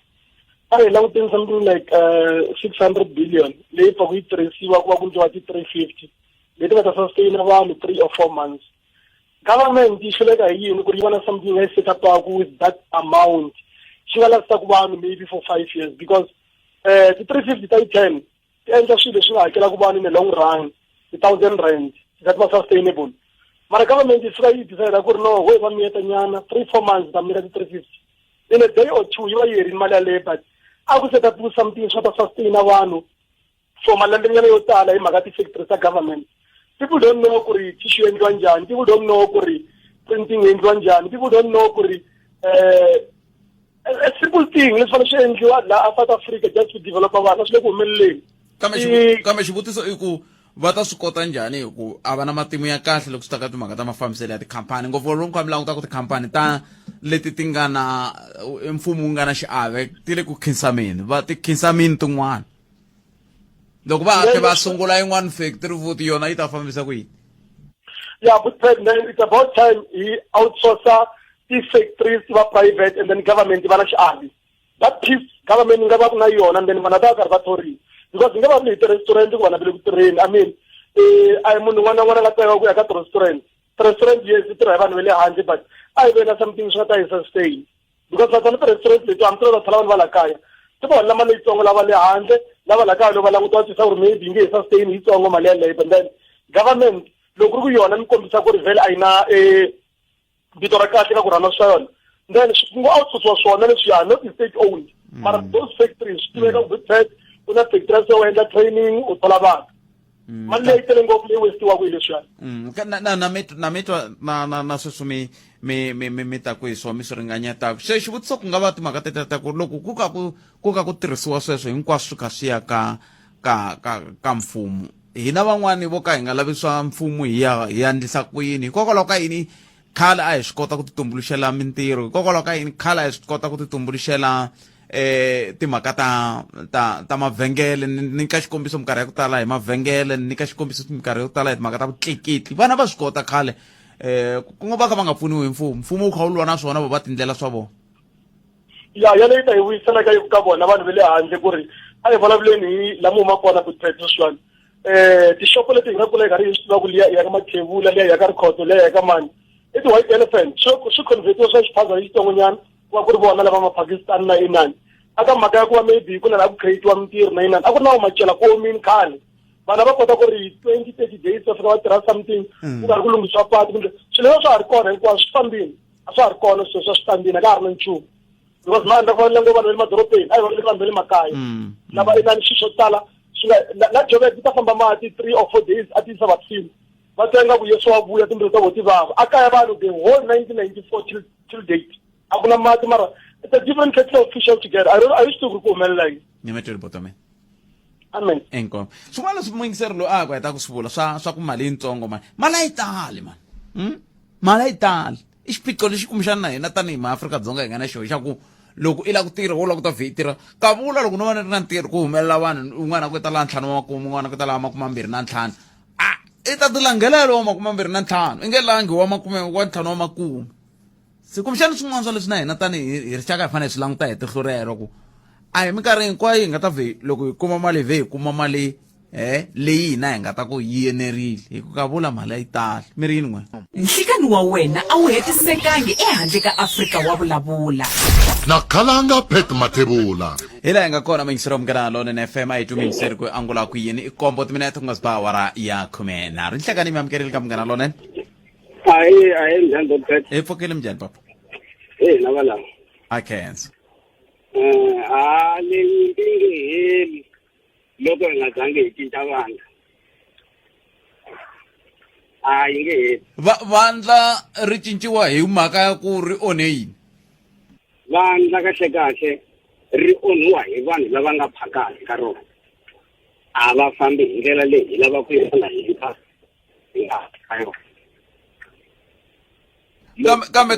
a hi languteni something like 600 billion leyi pfa ku yi tirhisiwa ku va ku ndliwa ti 350 leti nga ta sustain vanhu 3 or 4 months government yi hluleka hi yini ku ri yi va na something yi set up with that amount xi nga lasitaku vanhu maybe for 5 years because ti 350 ta yi 10 ti endla swilo leswi nga hakelaku vanhu in the long run R1,000 that was sustainable mara government yi suka yi decide ku ri no ho va miyeta nyana 3-4 months ta mira ti 350 in a day or two yi va yi herini mali yaleyo but a ku set up something swa ta sustain vanhu for malembe nyana yo tala hi mhaka ti-factories ta government people don't know ku ri tissue endliwa njhani people don't know ku ri printing endliwa njhani people don't know ku ri a simple thing leswi fanele swi endliwa laha South Africa just to develop vana swi le ku humeleleni kambe xivutiso i ku va ta swi kota njhani hi ku a va na matimu ya kahle loko swi ta ka timhaka ta mafambiselo ya tikhampani ngopfu loko mi languta ku tikhampani ta leti ti nga na mfumo wu nga na xiave ti le ku khinsameni va ti khinsamini tin'wana loko va hatle va sungula yin'wana factory futhi yona yi ta fambisa ku yini yeah but then it's about time he outsourcer these factories to private and then government va na xiave that piece government nga va ku na yona and then vana va karhi va thoriwa because nga va ni ti-restaurant ku vana va le ku tirheni I mean a hi munhu n'wana nga teka ku ya ka ti-restaurant yes ti tirha hi vanhu va le handle but a hi ve na something swi nga ta hi sustain because va tshama ti-restaurant leti hambi to va tshama vanhu va la kaya ti va lama leyitsongo lava le handle lava la kaya loko va languta tisa ku ri maybe yi nge hi sustain yitsongo mali yaleyo but then government loko ri ku yona ni kombisa ku ri vhele a yi na vito ra kahle ka ku rhana swa yona then ku ngo outsourciwa swona leswiya not state owned mara those factories swi tiveka ku bit ku na factories yo endla training u thola vanhu mali leyi tele ngopfu leyi westiwaku hi leswiyani na mitwa na sweswi mi ta ku hi swona mi swi ringanyataka se xivutiso ku nga va timhaka ta ku loko ku ka ku tirhisiwa sweswo hinkwaswo swi kha swi ya ka mfumo hina van'wani vo ka hi nga lavi swa mfumo hi ya ndlisa ku yini hikokwalaho ka yini khale a hi swi kota ku ti tumbuluxela mintirho hikokwalaho ka yini khale a hi swi kota ku ti tumbuluxela timhaka ta mavhengele ni nyika xikombiso minkarhi ya ku tala hi mavhengele ni nyika xikombiso minkarhi yo tala hi timhaka ta vutleketli vana va swi kota khale ku nga va ka va nga pfuniwi hi mfumo wu kha wu lwa na swona va tindlela swa vona ya yaleyi ta hi vuyiselaka ka vona vanhu va le handle ku ri a hi vulavuleni hi lama huma kona ku tirhisa swona tishopo leti hi nga kula hi karhi hi swi tiva ku liya ya ka mathevula liya ya ka rikhoto liya ya ka mani i ti-white elephant swi convertiwa swa xiphaza hi xitsongonyana ku va ku ri vona lava mapakistani na inani aka mhaka ya ku va maybe ku na la ku creatiwa mintirho na inani a ku ri na vamachela komini khale vana va kota ku ri 20-30 days va fika va tirha something ku karhi ku lunghisiwa patu kumbe swilo leswi swa ha ri kona hinkwaswo swi fambini a swa ha ri kona swilo swa swi fambini a ka ha ri na nchumu because ma endla ku va lengo vanhu va le madorobeni a hi va le vanhu va le makaya lava inani swilo swo tala la jobe ti ta famba mati 3 or 4 days ati sa vaccine va tenga ku yeso wa vuya timbe ta voti vava akaya vanhu the whole 1994 till date akuna mati mara it's a different kettle of fish altogether. I used to go like Nimetwele botome. Amen. Enko. Swalo swingiseri lo a kweta ku swivula swa ku mali yitsongo man. Mala yitali man. Mala yitali. Ixiphiqo lexi kumixana hina tanihi maAfrika Dzonga hi nga na xo xa ku loko i la ku tirha wo la ku ta vhitira ka vula loko no va ni ri na ntirho ku humelela vanhu un'wana ku ta la 5 wa makumu un'wana ku ta la 25 i ta ti langelela wa 25 i nge langi wa 5 wa makumu se kumixana swin'wana swa leswi na hina tanihi hi rixaka hi fanele swi languta hi tihlo rero ku a hi minkarhi hinkwayo hi nga ta loko hi kuma mali hi kuma mali leyi hina hi nga ta ku yi enerile hi ku ka vula mali yi tala mi ri yini n'we nhlikani wa wena a wu hetisekangi ehandle ka Afrika wa vulavula nakhalanga pet matebula hi laha hi nga kona mingiseri wa munghana lonene FM a hi twi mingiseri ku angula ku yini i kombo timinete ku nga si ba awara ya 13 nhlekani mi amukerile ka munghana lonene hayi njhani doctor hi pfukile minjhani papa na valava a khensa leyi nge heli loko hi nga zangi hi cinca vandla yi nge heli vandla ri cinciwa hi mhaka ya ku ri onhe yini vandla kahle ri onhiwa hi vanhu lava nga phakani ka rona a va fambi hi ndlela leyi hi lava ku yona hi ka yona kambe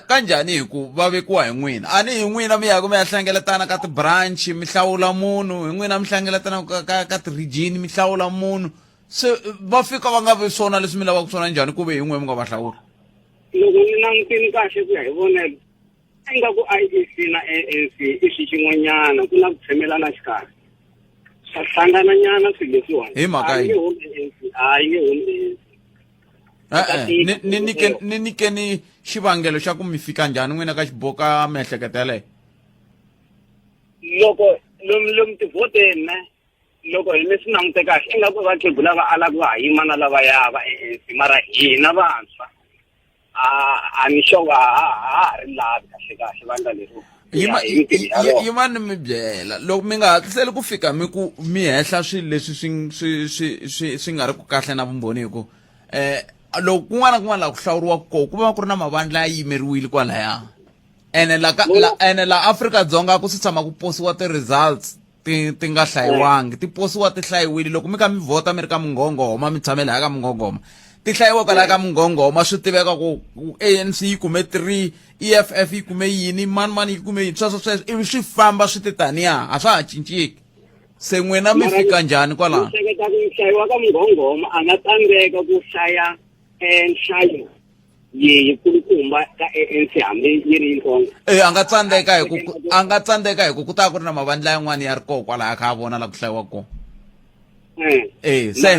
kanjhani hi ku va vekiwa hi n'wina a ni hi n'wina mi yaku mi ya hlengeletana ka ti-branch mi hlawula munhu hi n'wina mi hlengeletana ka ti-region mi hlawula munhu se va fika va nga vi swona leswi mi lavaka swona njhani ku ve hi n'we mi nga va hlawula loko ni langutini kahle ku ya hi vonelo ingaku IEC na ANC i xi xin'wanyana ku na ku tshemelana xikarhi swa hlangana nyana swilo leswiwani hi mhaka yi nge holi ni nyikeni xivangelo xa ku mi fika njhani n'wina ka xiboho ka miehleketo yaleyo loko lomu tivhoteni loko hi leswi langute kahle ingaku vakhegula va ala ku va yima na lavaya va ANC mara hina vantshwa a ni xo ha ri lavi kahle vandla leswi yimani mi byela loko mi nga hatliseli ku fika mi hehla swilo leswi swi nga ri ku kahle na vumbhoni hi ku loko kun'wana la ku hlawuriwa ko ku va ku ri na mavandla ya yimeriwile kwalaya ene la Afrika Dzonga ku si tshama ku posiwa ti-results ti nga hlayiwangi ti posiwa ti hlayiwile loko mi ka mi vhota mi ri ka munghoghoma mi tshamela ya ka munghoghoma ti hlayiwa kwalaya ka munghoghoma swi tiveka ku ANC yi kume 3 EFF yi kume yini mani yi kume yini sweswo ivi swi famba swi ti taniya a swa ha cinciki se n'wina mi fika njhani kwalano hleketa ku hlayiwa ka munghoghoma a nga tsandzeka ku hlaya nhlayo yi kulukumba ka ANC hambi yi ri yintsongo a nga tsandzeka hi ku ta ku ri na mavandla yan'wana ya ri koho kwalaya kha a vona la ku hlayiwa kona se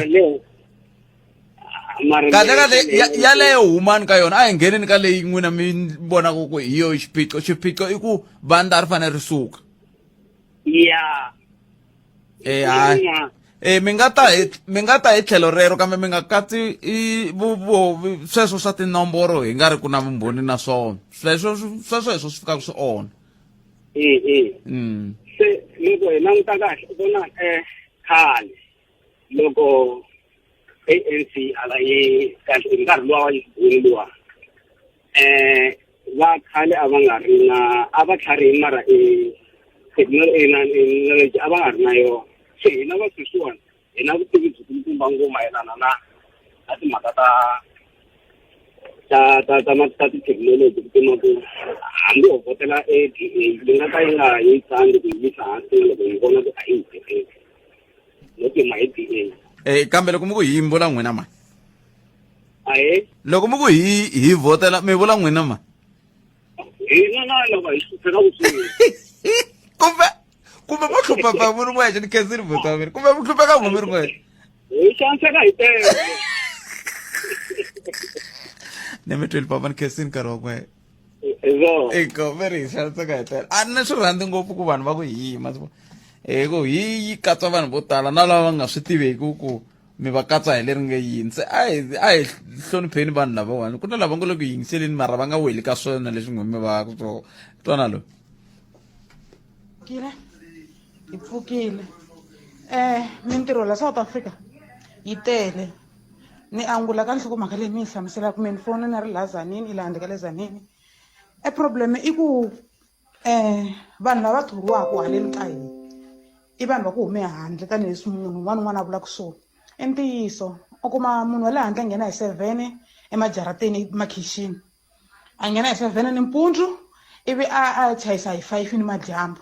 kahle yaleyo humani ka yona a hi ngheneni ka leyi n'wina mi vonaka ku hi yo xiphiqo i ku vandla ri fanele ri suka mi nga ta hi tlhelo rero kambe mi nga katsi sweswo swa tinomboro hi nga ri ku na vumbhoni na swona sweswo swi fikaka swi onha se loko hi languta kahle u vona khale loko ANC ala yi kahle hi nkarhi luwa wa yisibuni luwa va khale a va nga ri na a va tlharihini mara technology a va nga ri na yona se hina va sweswiwani hi na vutivi byikulukumba ngoma mayelana na timhaka ta ti-technology ku kuma ku hambi ho votela ADA yi nga ka yi nga yi tsangi ku yisa hansi loko hi vona ku a yi tirheki no tima hi DA kambe loko mi ku hi vula n'wina ma loko mi ku hi votela mi vula n'wina ma hina na loko hi hlupheka kusuhi kumbe mo hlupha pa munhu n'wexe ni khensini vota wa mina kumbe mi hlupheka n'we ri n'wexe hi xaniseka hi tele ni mi tweli papa ni khensini nkarhi wa n'we ego veri hi xaniseka hi tele a ni swi rhandzi ngopfu ku vanhu va ku hima ku hi katsa vanhu vo tala na lava nga swi tiveki ku mi va katsa hi leri nge yini se a hi hlonipheni vanhu lavawani ku na lava nga le ku yingiseleni mara va nga weli ka swona leswi n'we mi va ku twana loyi hi pfukile mintirho la South Africa yi tele ni angula ka nhlokomhaka leyi mi yi hlamuselaka mi ni fona na ri la Tzaneen i la handle ka le Tzaneen problem i ku vanhu lava thoriwaka haleni ka hina i vanhu va ku hume handle tanihileswi munhu un'wana un'wana a vulaka so i ntiyiso u kuma munhu wa le handle a nghena hi 7 emajarateni makhixini a nghena hi 7 nimpundzu ivi a chayisa hi 5 ni madyambu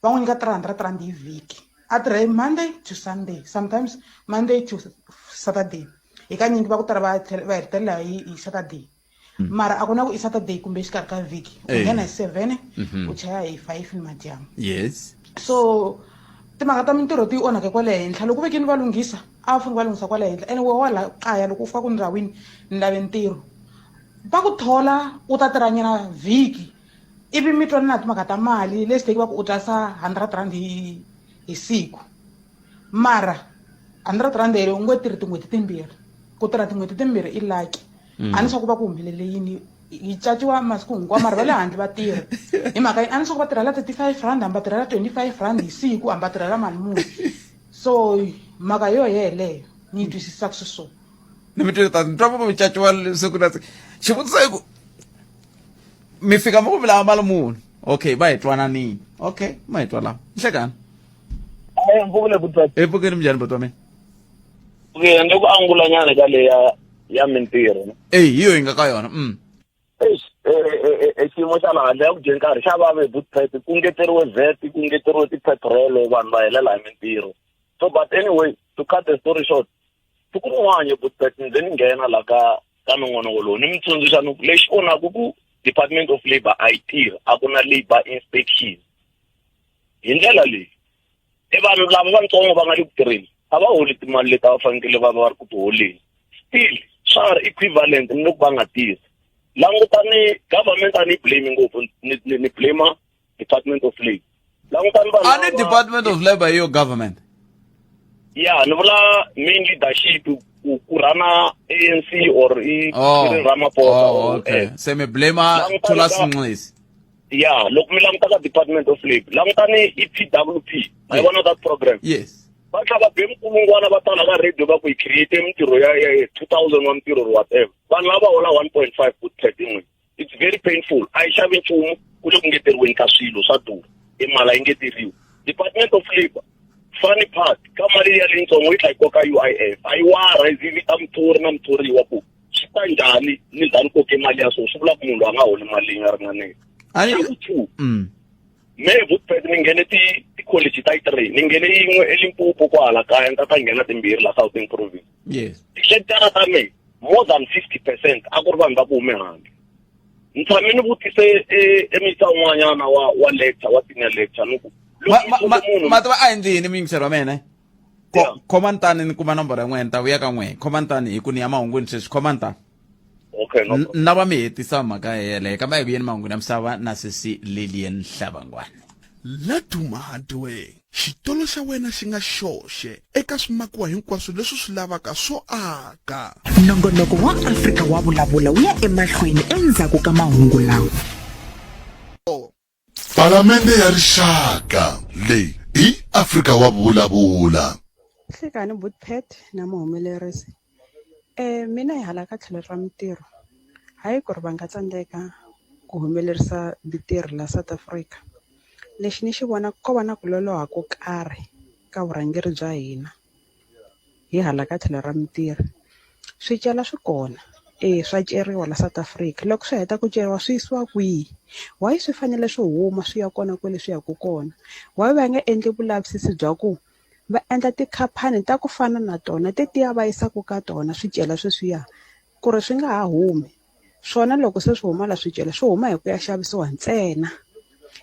va n'wi nyika 300 rand hi vhiki a tirha Monday to Sunday, sometimes Monday to Saturday. Hi kanyingi va ku tala va hetelela hi Saturday. Mara a ku na ku i Saturday kumbe xikarhi ka vhiki. U nghena hi 7 u chaya hi 5 ni madyambu. Yes. So timhaka ta mintirho ti onhake kwale henhla loko vekini va lunghisa a va fanele va lunghisa kwale henhla ene wa la kaya loko u fika ku ndhawini ni lave ntirho va ku thola u ta tirhanyana vhiki ivi mi twana na timhaka ta mali leswi tekiwaka u tasa 100 rand hi siku mara 100 rand leyi u ngo tirhi tin'hweti timbirhi ku tirha tin'hweti timbirhi i laki a ni swa ku va ku humelele yini hi caciwa masiku hinkwawo mara va le handle va tirha hi mhaka a ni swa ku va tirhela 35 rand hambi va tirhela 25 rand hi siku hambi va tirhela mali muni so mhaka yo yeleyo ni yi twisisaka swiswo ni mi twa va caciwa siku na xivutiso i ku mi fika mi ku vulava mali muni okay va hi twananini okay ma hi twa lava nhlekani epfukeni minjhani bot wa mina ni ku angulanyana ka le ya mintirho hi yo hi nga ka yona xiyimo xa laha handle ya ku dyeni nkarhi xa vave bootpet ku ngeteriwe vet ku ngeteriwe tipetrolo vanhu va helela hi mintirho so but anyway to cut the story short siku rin'wanye bootpet ndzi ni nghena la ka nongonoko lowu ni mi tsundzuxa ni ku lexi onaka ku Department of Labour a yi tirhi a ku na labour inspection hi ndlela leyi i vanhu lava vantsongo va nga le ku tirheni a va holi timali leti va fanekele va va ri ku tiholeni still swa ri equivalent ni loko va nga tirhi langutani government a ni blame ngopfu ni blame Department of Labour langutani vanhu a ni Department of Labour hi yo government ni vula main leadership ku rana ANC or Ramaphosa okay se mi blame Thula Sinxisi loko mi languta ka Department of Labour langutani EPWP I vona that program yes va tlhava bemkulungwana va tala ka radio va ku yi create mintirho ya 2000 wa mintirho or whatever vanhu lava hola 1.5 ku thirty it's very painful a yi xavi nchumu ku le ku ngeteriweni ka swilo swa durha i mali a yi ngeteriwi Department of Labour funny part ka mali ya leyitsongo yi tlha yi koka UIF a yi wara yi vita muthori na muthoriwa ku swi ta njhani ni za ni koke mali ya so swi vula ku munhu a nga holi mali leyi nga ringaneki me bootpet ni nghene ti-college ta yi 3 ni nghene yin'we eLimpopo kwahala kaya ni ta nghena timbirhi la Gauteng province yes tihlekitara ta me more than 50% a ku ri vanhu va ku hume handle ni tshame ni vutise emisa un'wanyana wa lecture wa senior lecture ni ku mativa a endlini muyingiseri wa mina khomantani ni kuma nomboro ya n'wena ta vuya ka n'wehe khomantani hi ku ni ya mahunguni sweswi khomantani okay na va mi hetisa mhaka yeleyo kamba hi vuyeni mahunguni ya misava na sesi Lilian Hlabangwani la dumadwe xitolo xa wena xi nga xoxe eka swimakiwa hinkwaswo leswi swi lavaka swo aka nongonoko wa Afrika wa vulavula wu ya emahlweni endzhaku ka mahungu lawa Palamende ya rixaka leyi i Afrika wa vulavula Hlekani bootpet na muhumelerisi mina hi hala ka tlhelo ra mintirho hayi ku ri va nga tsandzeka ku humelerisa mintirho la South Africa lexi ni xi vona ko va na ku loloha ko karhi ka vurhangeri bya hina hi hala ka tlhelo ra mintirho swi cela swi kona swa ceriwa la South Africa loko swi heta ku ceriwa swi yisiwa kwihi why swi fanele swi huma swi ya kona kwale swi ya ku kona why va nga endli vulavisisi bya ku va endla tikhampani ta ku fana na tona tetiya va yisaka ka tona swi cela sweswiya ku ri swi nga ha humi swona loko se swi huma la swi cela swi huma hi ku ya xavisiwa ntsena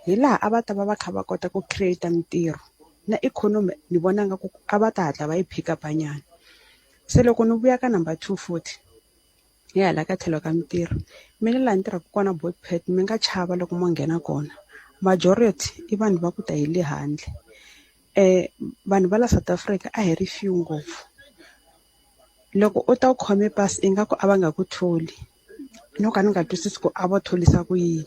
hi laha a va ta va va kha va kota ku create mintirho na economy ni vona nga ku a va ta hatla va yi pick up nyana se loko ni vuya ka number 240 hi hala ka tlhelo ka mintirho mina laha ni tirhaka kona bootpet mi nga chava loko mo nghena kona majority i vanhu va ku ta hi le handle vanhu va la South Africa a hi ri few ngopfu loko u ta u khome pasi ingaku a va nga ku tholi no ka ni nga twisisi ku a va tholisa ku yini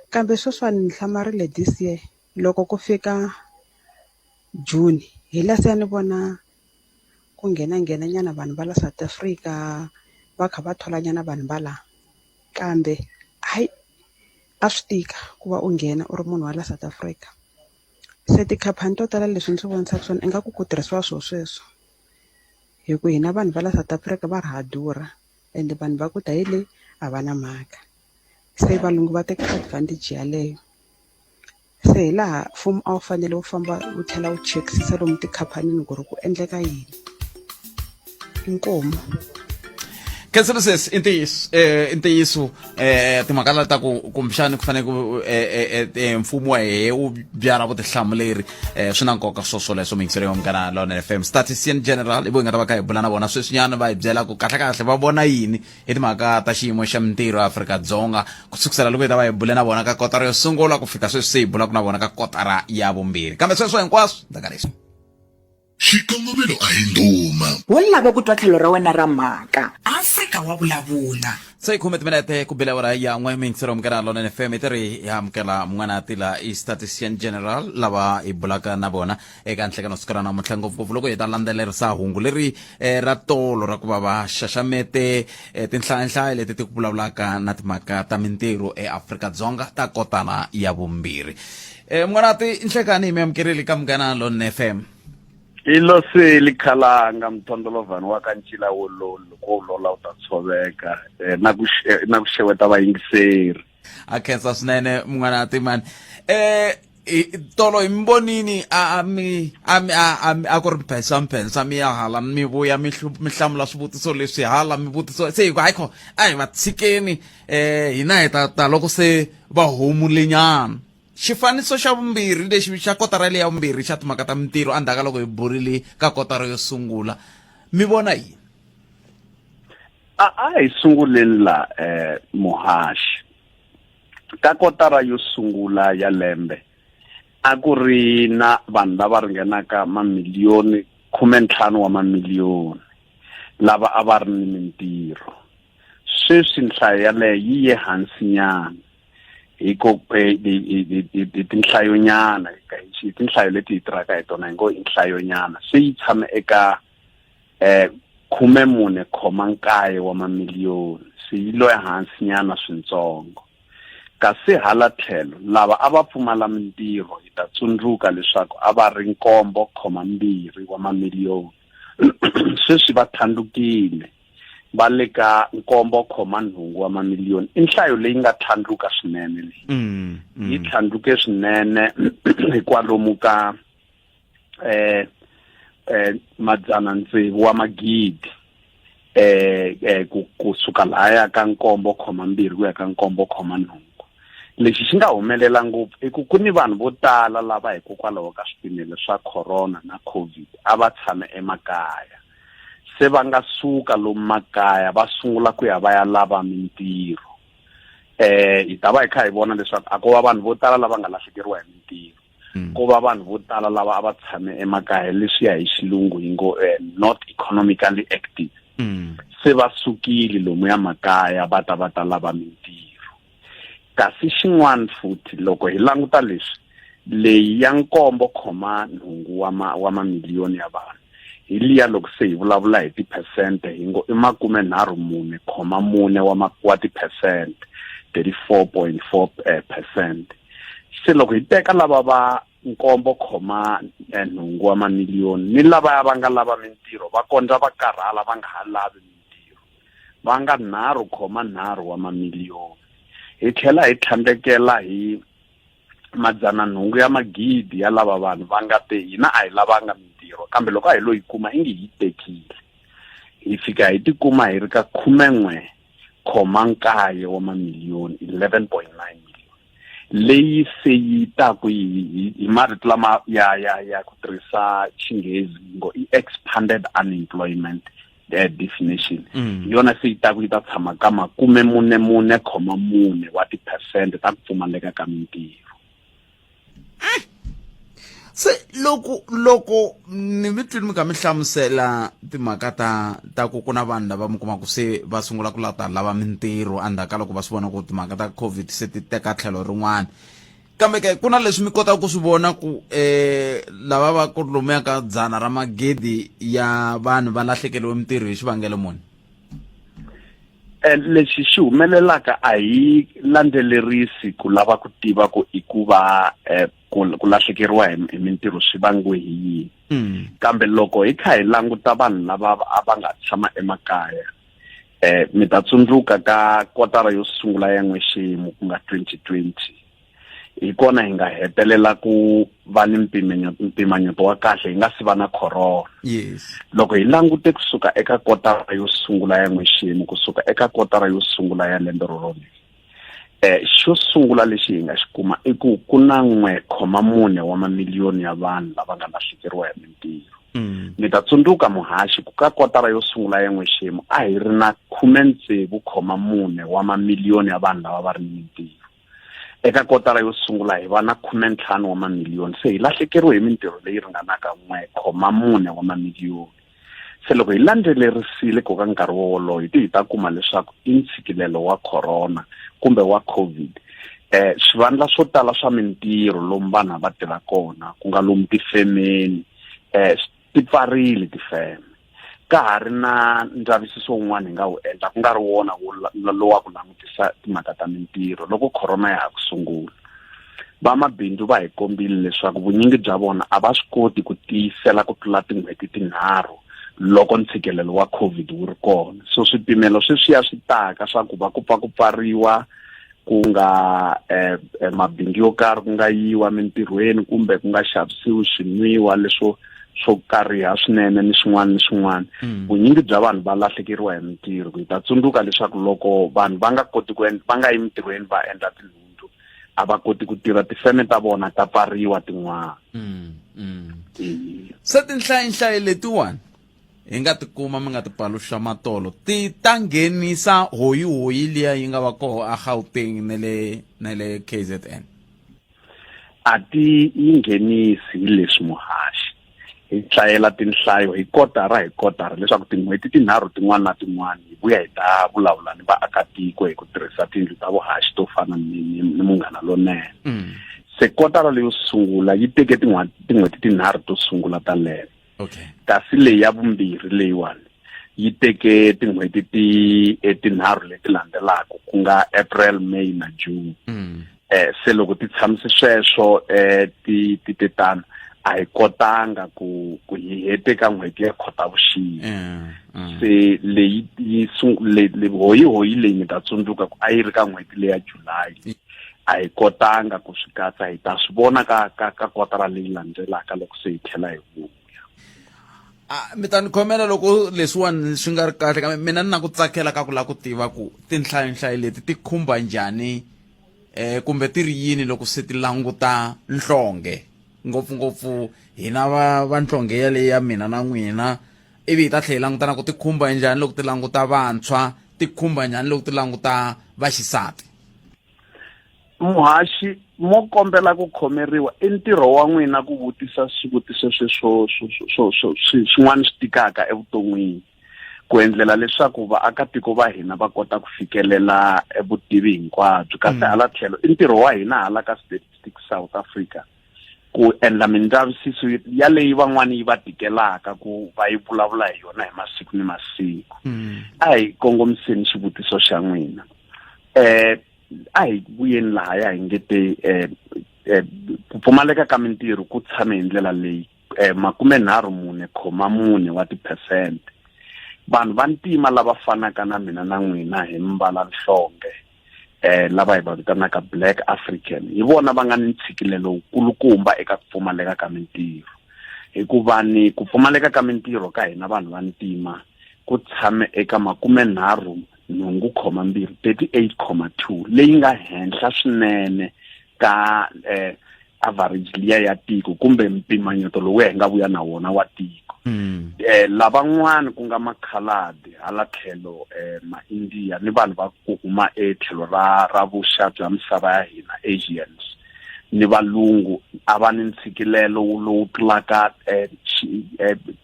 kambe sweswiwani ni hlamarile this year loko ku fika June hi la se ni vona ku nghena vanhu va la South Africa va kha va tholanyana vanhu va la kambe hayi a swi tika ku va u nghena u ri munhu wa la South Africa se tikhampani to tala leswi ndzi vonisaka swona ingaku ku tirhisiwa swilo sweswo hi ku hina vanhu va la South Africa va ri ha durha ende vanhu va ku ta hi le a va na mhaka se valungu va teka advantage yaleyo se hi laha mfumo a wu fanele wu famba wu tlhela wu chekisisa lomu tikhampanini ku ri ku endleka yini inkomo Kenselis intiyiso timhaka ta ku kumbexani ku fanele ku mfumo wa hehe wu byala vutihlamuleri swi na nkoka swoswoleswo mingiseri yo mukana lona FM Statistician General i vo hi nga ta va kha hi bula na vona sweswinyana va hi byela ku kahle va vona yini hi timhaka ta xiyimo xa mintirho Afrika-Dzonga ku sukusela loko hi ta va hi bule na vona ka kotara yo sungula ku fika sweswi se hi bulaka na vona ka kotara ya vumbirhi kambe sweswo hinkwaswo ndakaleswi xikongomelo a hi nduma wo lava ku twa tlhelo ra wena ra mhaka Afrika wa vulavula se hi 10 timinete ku bela ora ya n'we mingiseri mukana lona FM i tiri hi amukela mun'wana tila i Statistician General lava hi bulaka na vona eka nhlekano siku ra namuntlha ngopfungopfu loko hi ta landzelerisa hungu leri ra tolo ra ku va va xaxamete tinhlayanhlayo leti ti ku vulavulaka na timhaka ta mintirho eAfrika-Dzonga ta kotara ya vumbirhi mun'wana ti nhlekani hi mi amukerile ka mukana lona FM ilo se likhalanga mthondolovhani wa ka ncila wololo ko lola u ta tshoveka na ku xeweta vayingiseri a khensa swinene mun'wana timani tolo hi mbonini a ku ri mpensa mi ya hala mi vuya mi hlamula swivutiso leswi hala mi vutiso se hi ku hayikho a hi va tshikeni hina hi ta loko se va homulenyana xifaniso xa vumbirhi lexi xa kotara leyi ya vumbirhi xa timhaka ta mintirho endzhaku loko hi burile ka kotara yo sungula mi vona yini a hi sunguleni la muhaxi ka kotara yo sungula ya lembe a ku ri na vanhu lava ringanaka mamiliyoni 15 wa mamiliyoni lava a va ri ni mintirho sweswi nhlayo yaleyo yi ye hansi nyana hiko tinhlayonyana tinhlayo leti hi tirhaka hi tona hi ngo i nhlayonyana se yi tshame eka 14.9 wa mamiliyoni se yi lo hansi nyana swintsongo kasi hala tlhelo lava a va pfumala mintirho hi ta tsundzuka leswaku a va ri 7.2 wa mamiliyoni sweswi va thandukile va le ka 7.8 wa mamiliyoni i nhlayo leyi nga thandluka swinene leyi yi thandluke swinene hikwalomu ka madzana ntsevu wa magidi kusuka laya ka 7.2 ku ya ka 7.8 lexi xi nga humelela ngopfu i ku ni vanhu vo tala lava hikokwalaho ka swipimelo swa corona na covid a va tshame emakaya se va nga suka lomu makaya va sungula ku ya va ya lava mintirho hi ta va hi kha hi vona leswaku a ko va vanhu vo tala lava nga lahlekeriwa hi mintirho ko va vanhu vo tala lava a va tshame emakaya leswiya hi xilungu hi ngo not economically active se va sukile lomu ya makaya va ta lava mintirho kasi xin'wana futhi loko hi languta leswi leyi ya 7.8 wa mamiliyoni ya vanhu hi liya loko se hi vulavula hi tiphesente hi ngo i 34.4 wa tiphesente 34.4%. se loko hi teka lava va 7.8 wa mamiliyoni ni lava va nga lava mintirho va kondza va karhala va nga ha lavi mintirho va nga 9.9 wa mamiliyoni hi tlhela hi tlhandlekela hi madzana nhungu ya magidi ya lava vanhu va nga te hina a hi lavanga mintirho kambe loko a hi lo yi kuma ingi hi tekile hi fika hi tikuma hi ri ka 11.9 wa mamiliyoni 11.9 million leyi se yi taku hi marito lama ya ku tirhisa Xinghezi ngo i expanded unemployment definition yona se yi taku yi ta tshama ka 44.4 wa tiphesente ta ku pfumaleka ka mintirho. se loko ni mitwini mi kha mi hlamusela timhaka ta ku ku na vanhu lava mi kuma ku se va sungula ku lava mintirho endzhaku loko va swi vona ku timhaka ta covid se ti teka tlhelo rin'wana kambe ke kuna leswi mi kota ku swi vona ku lava va ku lumeka 100 ra magidi ya vanhu va lahlekeliwe mintirho hi xivangelo muni? Lexi xi humelelaka a hi landzelerisi ku lava ku tiva ku i ku va ku lahlekeriwa hi mintirho swi vangiwe hi yini. Kambe loko hi kha hi languta vanhu lava a va nga tshama emakaya mi ta tsundzuka ka kotara yo sungula ya N'wexemu ku nga 2020 hi kona hi nga hetelela ku va ni mpimanyeto wa kahle hi nga si va na corona. Yes. Loko hi langute kusuka eka kotara yo sungula ya N'wexemu kusuka eka kotara yo sungula ya lembe rorole xo sungula lexi hi nga xi kuma i ku ku na 1.4 wa mamiliyoni ya vanhu lava nga lahlekeriwa hi mintirho. Ni ta tsundzuka muhaxi ku ka kotara yo sungula ya N'wexemu a hi ri na 16.4 wa mamiliyoni ya vanhu lava va ri ni mintirho. Eka kotara yo sungula hi va na 15 wa mamiliyoni, se hi lahlekeriwe hi mintirho leyi ringanaka 1.4 wa mamiliyoni. Se loko hi landzelerisile ku ka nkarhi wolowo hi ta kuma leswaku i ntshikelelo wa corona kumbe wa covid swivandla swo tala swa mintirho lomu vanhu va tirha kona ku nga lomu tifemeni ti pfarile tifeme. Ka ha ri na ndzavisiso wun'wana hi nga wu endla ku nga ri wona lowu wa ku langutisa timhaka ta mintirho loko corona ya ha ku sungula. Vamabindzu va hi kombile leswaku vunyingi bya vona a va swi koti ku tiyisela ku tlula tin'hweti tinharhu loko ntshikelelo wa covid wu ri kona. So swipimelo sweswiya swi taka swa ku va ku pfa ku pfariwa ku nga mabindzu yo karhi ku nga yiwa mintirhweni kumbe ku nga xavisiwi swinwiwa leswo swo kariha swinene ni swin'wana. Vunyingi bya vanhu va lahlekeriwa hi mintirho. Hi ta tsundzuka leswaku loko vanhu va nga koti ku va nga yi mintirhweni va endla tinhundzu a va koti ku tirha tifeme ta vona ta pfariwa tin'wana. Se tinhlayihlayi letiwani hi nga tikuma mi nga ti paluxa matolo ti ta nghenisa hoyi liya yi nga va koho a Gauteng na le KZN? A ti yi nghenisi hi leswi muhaxi hi hlayela tinhlayo hi kotara leswaku tin'hweti tinharhu tin'wana na tin'wana hi vuya hi ta vulavula ni vaakatiko hi ku tirhisa tindlu ta vuhaxi to fana ni Munghana Lonene. Se kotara leyo sungula yi teke tin'hweti tinharhu to sungula ta lembe. Okay. Kasi leyi ya vumbirhi leyiwani yi teke tin'hweti tinharhu leti landzelaka ku nga April, May na June. Se loko ti tshamise sweswo ti tano a hi kotanga ku hi hete ka n'hweti ya Khotavuxika. Se leyi hoyi leyi mi ta tsundzuka ku a yi ri ka n'hweti leyi ya July a hi kotanga ku swi katsa. Hi ta swi vona ka kotara leyi landzelaka loko se hi tlhela hi vuya. Mi ta ni khomela loko leswiwani swi nga ri kahle kambe mina ni na ku tsakela ka ku la ku tiva ku tinhlayihlayi leti ti khumba njhani kumbe ti ri yini loko se ti languta nhlonge ngopfungopfu hina va nhlonge yaleyi ya mina na n'wina ivi hi ta tlhela hi langutana ku ti khumba njhani loko ti languta vantshwa, ti khumba njhani loko ti languta vaxisati. Muhaxi mo kombela ku khomeriwa i ntirho wa n'wina ku vutisa swivutiso swin'wana swi tikaka evuton'wini ku endlela leswaku vaakatiko va hina va kota ku fikelela vutivi hinkwabyo. Kasi hala tlhelo i ntirho wa hina hala ka Statistics South Africa ku endla mindzavisiso ya leyi van'wana yi va tikelaka ku va yi vulavula hi yona hi masiku ni masiku. A hi kongomiseni xivutiso xa n'wina. A hi vuyeni lahaya hi ngete ku pfumaleka ka mintirho ku tshame hi ndlela leyi 34.4 wa tiphesente. Vanhu va ntima lava fanaka na mina na n'wina hi mbala nhlonge lava hi va vitanaka Black African hi vona va nga ni ntshikelelo wukulukumba eka ku pfumaleka ka mintirho. Hikuva ni ku pfumaleka ka mintirho ka hina vanhu va ntima ku tshame eka 38.2 leyi nga henhla swinene ka average liya ya tiko kumbe mpimanyeto lowu hi nga vuya na wona wa tiko. Lavan'wana ku nga makhaladi hala tlhelo ma-India ni vanhu va ku huma etlhelo ra vuxa bya misava ya hina Asians ni valungu a va ni ntshikelelo lowu tlulaka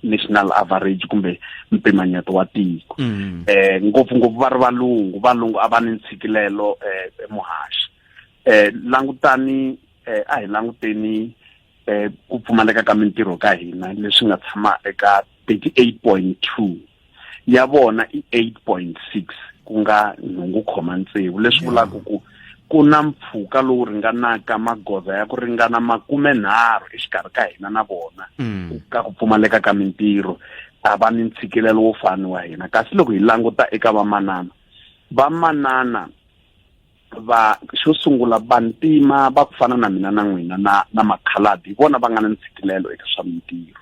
national average kumbe mpimanyeto wa tiko. Ngopfungopfu va ri valungu a va ni ntshikelelo muhaxi. Langutani a hi languteni ku pfumaleka ka mintirho ka hina leswi nga tshama eka 38.2 ya vona i 8.6 ku nga nhungu khoma ntsevu leswi vulaka ku na mpfhuka lowu ringanaka magoza ya ku ringana 30 exikarhi ka hina na vona ka ku pfumaleka ka mintirho a va ni ntshikelelo wo fani wa hina. Kasi loko hi languta eka vamanana xo sungula bantima va ku fana na mina na n'wina na makhaladi hi vona va nga na ntshikelelo eka swa mintirho,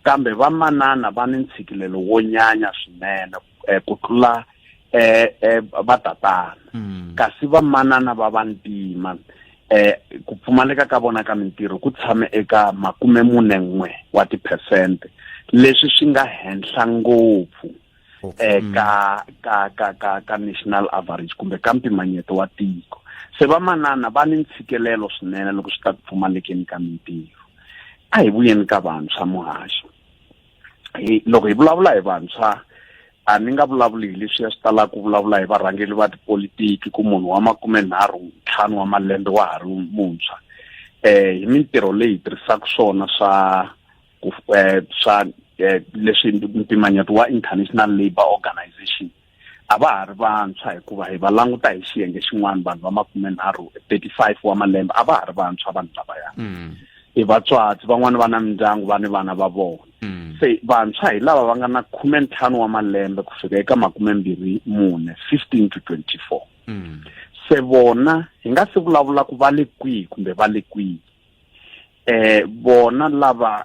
kambe vamanana va ni ntshikelelo wo nyanya swinene ku tlula vatatana. Kasi vamanana va vantima ku pfumaleka ka vona ka mintirho ku tshame eka 41% leswi swi nga henhla ngopfu ka national average kumbe ka mpimanyeto wa tiko. Se vamanana va ni ntshikelelo swinene loko swi ta ku pfumalekeni ka mintirho. A hi vuyeni ka vantshwa muhaxi, loko hi vulavula hi vantshwa a ni nga vulavuli hi leswi ya swi talaka ku vulavula hi varhangeli va tipolitiki ku munhu wa 35 wa malembe wa ha ri muntshwa. Hi mintirho leyi tirhisaka swona swa leswi mpimanyeto wa International Labour Organization a va ha ri vantshwa hikuva hi va languta hi xiyenge xin'wana vanhu va 35 wa malembe a va ha ri vantshwa vanhu lavaya. Hi vatswatsi van'wana va na mindyangu va ni vana va vona. Se vantshwa hi lava va nga na 15 wa malembe ku fika eka 24 15 to 24. Se vona hi nga se vulavula ku va le kwihi kumbe va le kwihi. Bona lava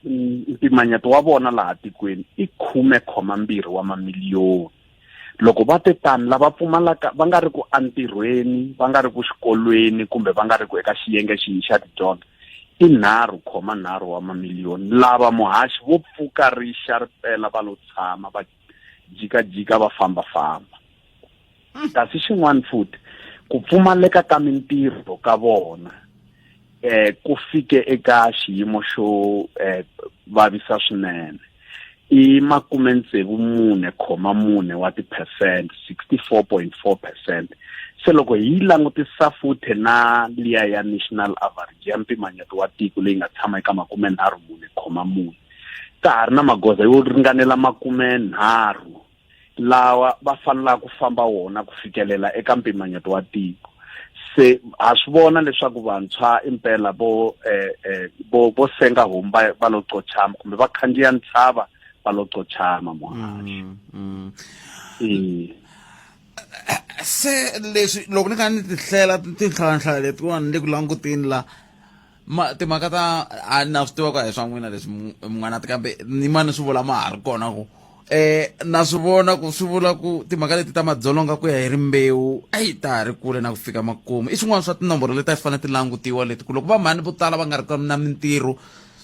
mpimanyeto wa vona laha tikweni i 10.2 wa mamiliyoni. Loko va te tani lava pfumalaka va nga ri ku antirhweni, va nga ri ku xikolweni kumbe va nga ri ku eka xiyenge xihi xa tidyondzo i 9.3 wa mamiliyoni. Lava muhaxi vo pfuka rixa ripela va lo tshama va jikajika va fambafamba. Kasi xin'wana futhi ku pfumaleka ka mintirho ka vona ku fike eka xiyimo xo vavisa swinene i 64.4 wa ti-percent, 64.4%. Se loko hi langutisa futhi na liya ya national average ya mpimanyeto wa tiko leyi nga tshama eka 34.4 ka ha ri na magoza yo ringanela 30 lawa va fanelaka ku famba wona ku fikelela eka mpimanyeto wa tiko. Se ha swi vona leswaku vantshwa impela bo senga homba va lo qochama kumbe va khandziya ntshava va lo qochama muhaxi. Se leswi loko ni kha ni tihlela tinhlanhla letiwani ni le ku languteni la timhaka ta a na swi tiva ku hi swa n'wina leswi mun'wana kambe ni mani swi vula ma ha ri kona ku na swi vona ku swi vula ku timhaka leti ta madzolonga ku ya hi rimbewu a yi ta ha ri kule na ku fika makumu. I swin'wana swa tinomboro leti a swi fanele ti langutiwa leti ku loko va mhani vo tala va nga ri na mintirho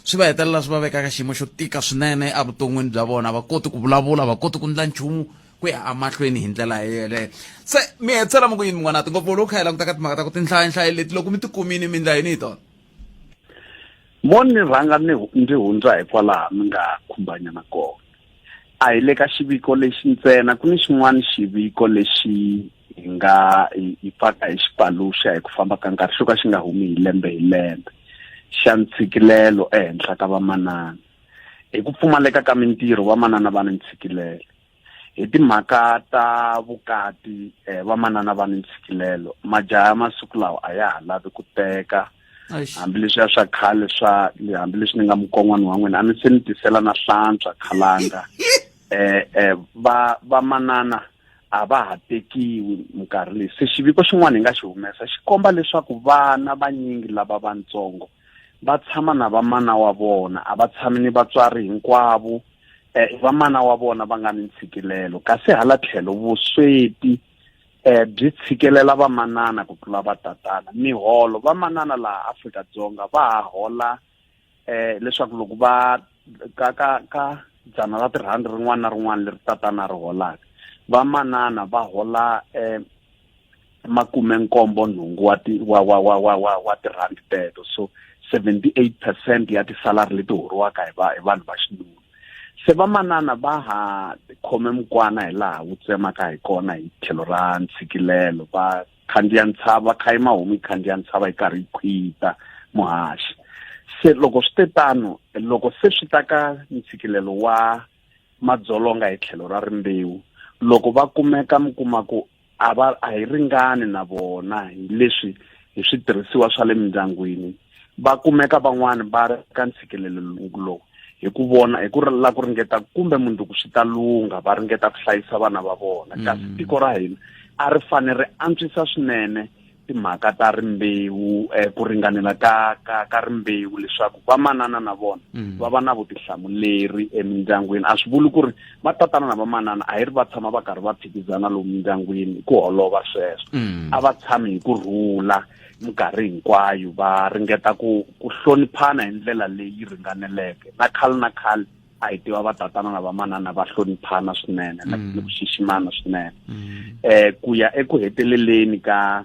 swi va hetelela swi va veka ka xiyimo xo tika swinene evuton'wini bya vona, va koti ku vulavula, va koti ku ndla nchumu ku ya emahlweni hi ndlela yeleyo. Se mi hetsela mo ku yini n'wanati ngopfu loko kha hi languta ka timhaka ta ku tinhlayanhlayo leti loko mi tikumini mi ndla yini hi tona? Mo ni rhanga ndzi hundza hikwalaha mi nga khumbanyana kona. A hi le ka xiviko lexi ntsena ku ni xin'wana xiviko lexi hi nga hi pfaka hi xipaluxa hi ku famba ka nkarhi xo ka xi nga humi hi lembe xa ntshikelelo ehenhla ka vamanana. Hi ku pfumaleka ka mintirho vamanana va ni ntshikelelo. Hi timhaka ta vukati vamanana va ni ntshikelelo. Majaha masiku lawa a ya ha lavi ku teka hambileswi swa khale hambileswi ni nga mukon'wana wa n'wina a ni se ni tisela na hlantswa khalanga. Vamanana a va ha tekiwi minkarhi leyi. Se xiviko xin'wana hi nga xi humesa xi komba leswaku vana vanyingi lava vantsongo va tshama na vamana wa vona, a va tshami ni vatswari hinkwavo. Vamana wa vona va nga ni ntshikelelo. Kasi hala tlhelo vusweti byi tshikelela vamanana ku tlula vatatana. Miholo vamanana laha Afrika-Dzonga va ha hola leswaku loko va ka dzana ra tirhandi rin'wana na rin'wana leri tatana ri holaka, vamanana va hola 70 wa tirhandi teto. So 78% ya tisalari leti horiwaka hi vanhu va xinuna. Se vamanana va ha khome mukwana hi laha wu tsemaka hi kona hi tlhelo ra ntshikelelo. Va khandziya ntshava kha yi mahomu yi khandziya ntshava yi karhi yi khwita muhaxi. Se loko swi te tano, loko se swi ta ka ntshikelelo wa madzolonga hi tlhelo ra rimbewu, loko va kumeka mi kuma ku a hi ringani na vona hi leswi hi switirhisiwa swa le mindyangwini, va kumeka van'wani va ri ka ntshikelelo lowu hi ku vona hi ku la ku ringeta kumbe mundzuku swi ta lungha, va ringeta ku hlayisa vana va vona. Kasi tiko ra hina a ri fane ri antswisa swinene timhaka ta rimbewu, ku ringanela ka rimbewu, leswaku vamanana na vona va va na vutihlamuleri emindyangwini. A swi vuli ku ri vatatana na vamanana a hi ri va tshama va karhi va phikizana lomu mindyangwini ku holova sweswo. A va tshami hi kurhula minkarhi hinkwayo, va ringeta ku hloniphana hi ndlela leyi ringaneleke. Na khale a hi tiva vatatana na vamanana va hloniphana swinene na ku xiximana swinene. Ku ya eku heteleleni ka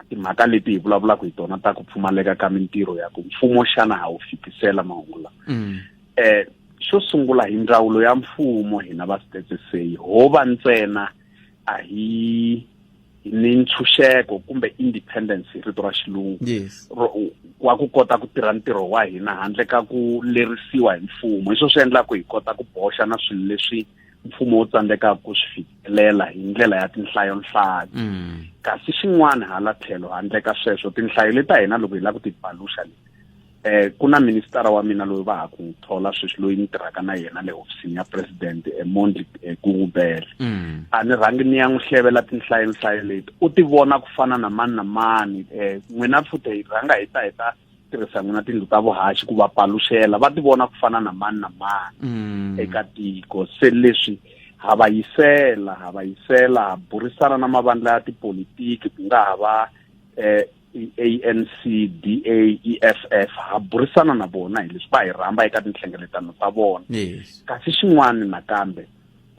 timhaka leti hi vulavulaka hi tona ta ku pfumaleka ka mintirho ya ku mfumo xana ha wu fikisela mahungu lawa. Xo sungula hi ndzawulo ya mfumo hina va StatsSA ho va ntsena a hi ni ntshunxeko kumbe independence hi rito ra xilungu wa ku kota ku tirha ntirho wa hina handle ka ku lerisiwa hi mfumo. Hi swi endla ku hi kota ku boxa na swilo leswi mfumo wu tsandzekaka ku swi fikelela hi ndlela ya tinhlayonhlayo. Kasi xin'wana hala tlhelo handle ka sweswo, tinhlayo leti ta hina loko hi lava ku ti paluxa ku na ministara wa mina loyi va ha ku thola sweswi loyi ni tirhaka na yena le hofisini ya president Mondi Gugubele. A ni rhangi ni ya n'wi hlevela tinhlayonhlayo leti u ti vona ku fana na mani na mani. N'wina futhi hi rhanga hi ta tirhisa n'wina tindlu ta vuhaxi ku va paluxela, va ti vona ku fana na mani na mani eka tiko. Se leswi ha va yisela ha burisana na mavandla ya tipolitiki ku nga ha va ANC, DA, EFF, ha burisana na vona hi leswi va hi rhamba eka tinhlengeletano ta vona. Kasi xin'wana nakambe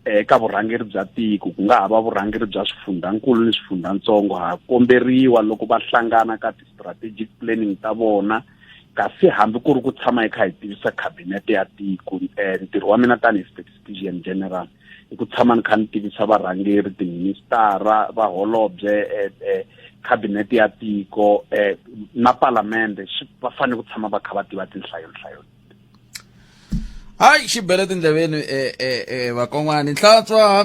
eka vurhangeri bya tiko ku nga ha va vurhangeri bya swifundzankulu ni swifundzatsongo, ha komberiwa loko va hlangana ka ti-strategic planning ta vona. Kasi hambi ku ri ku tshama hi kha hi tivisa kabinete ya tiko, ntirho wa mina tanihi Statistician General i ku tshama ni kha ni tivisa varhangeri, tiministara, vaholobye, kabinete ya tiko na palamende va fanele ku tshama va kha va tiva tinhlayonhlayo. Hayi xibele tindleveni vakon'wani hlantswa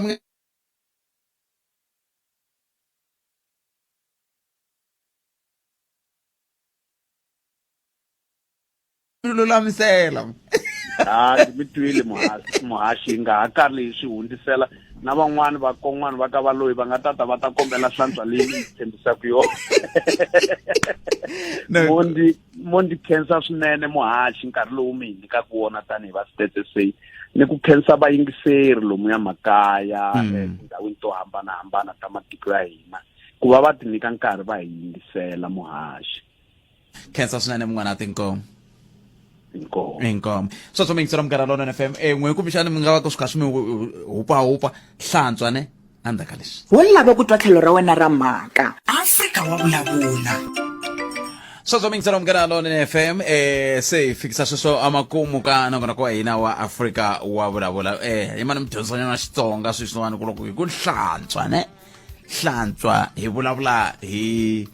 lulamisela. Mi twile muhaxi nga ha karhi swi hundzisela na van'wani vakon'wani va ka va loyi va nga tata va ta kombela hlantswa leyi ni tshembisaka yona. Mondi khensa swinene muhaxi nkarhi lowu mi hi nyikaka wona tanihi va StatsSA ni ku khensa vayingiseri lomu ya makaya tindhawini to hambanahambana ta matiko ya hina ku va ti nyika nkarhi va hi yingisela muhaxi. Khensa swinene mun'wana tinkomo. Inkomo. So mingisera mugara lona FM n'we kumbexani mi nga va ka swi kha swi mi hupa hlantswa ne andaka leswi. Wo lava ku twa tlhelo ra wena ra mhaka Afrika wa vulavula. So mingisera mugara lona FM se fikisa sweswo amakumu ka nongona kwa hina wa Afrika wa vulavula. Yimana mi dyondzanya na Xitsonga sweswiwani ku loko hi ku hlantswa ne hlantswa hi vulavula hi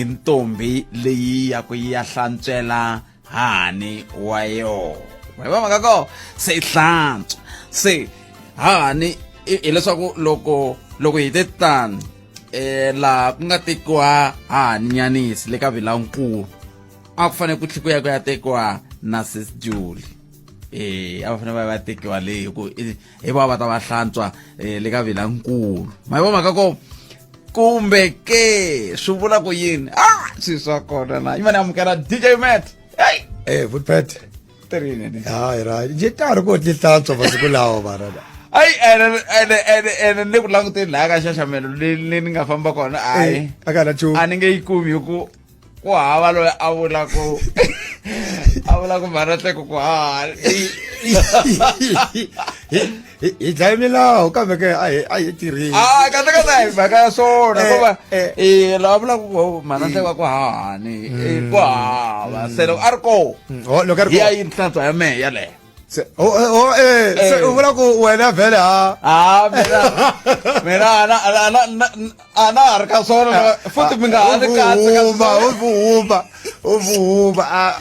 ntombi leyi ya ku ya hlantswela hani wa yo. Va maka ko se hlantswa se hani hileswaku loko hi te tani la ku nga tekiwa hani nyanisi le ka vilankulu a ku fanele ku tlhikuya ku ya tekiwa na sis Julie. A va fanele va tekiwa le ku hi va ta va hlantswa le ka vilankulu. Ma va maka ko kumbe ke swi vula ku yini swi swa kona na yimani amukela DJ Matt. Vutpet terini ni right je tari ko ti hlantswa masiku lawa barada. ene ni ku languteni laha ka xaxamelo leyi ni nga famba kona akala chu a ni nge yi kumi ku hava loyi a vula ku maratleko ku hi dlaye milawu kambe ke a hi tirhini kahlekahle hi mhaka ya swona kuva lava vulaka ku manatleko ku hani ku hava se loko a ri koho hi ya yi hlantswa ya mehe yaleyo se u vula ku wena vhele mina ana ha ri ka swona futhi mi nga ha ri kahle uvuma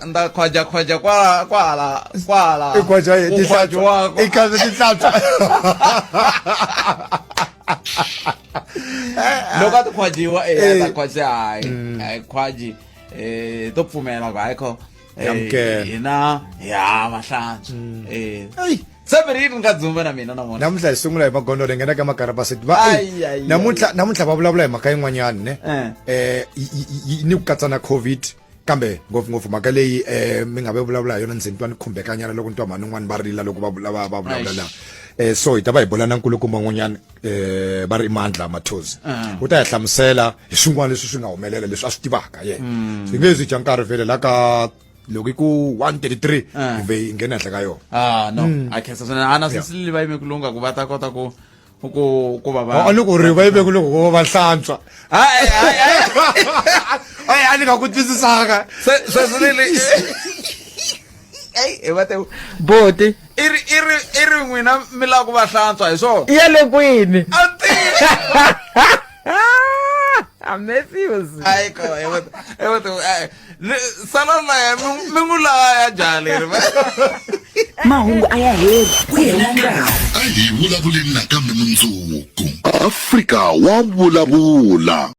nda khwaja kwala ikhwaja ikaze tihlatswa loko a ti khwajiwa ta khwaja hayi khwaji to pfumela ku hayi kho hina ya mahlantswa se mi ri nga dzumba na mina namuntlha hi sungula hi magondo ri nghena ka makarabaseti namuntlha va vulavula hi mhaka yin'wanyani ne ni ku katsa na covid kambe ngopfungopfu mhaka leyi mi nga vulavula hi yona ndzi twa ni khumbekanyana loko ni twa mhani n'wana va rila loko va vulavula laha so hi ta va hi bola na nkulukumba n'wanyana va ri Mandla Mathosi u ta hi hlamusela hi swin'wana leswi swi nga humelela leswi a swi tivaka hi nge zi dya nkarhi vhele la ka loko i ku 133 hi ve hi nghena henhla ka yona no a khensa swinene ana sisili va yime kulunga ku va ta kota ku va va a ni ku ri va yime kulunga ku va hlantswa a ni nga ku twisisaka sweswileli vate boti i ri n'wina mi lava ku va hlantswa hi swona ya le kwini sala laya mi n'wi laya jaleri mahungu a ya heri ku hela nkarhi a hi vulavuleni nakambe mundzuku Afrika wa vulavula.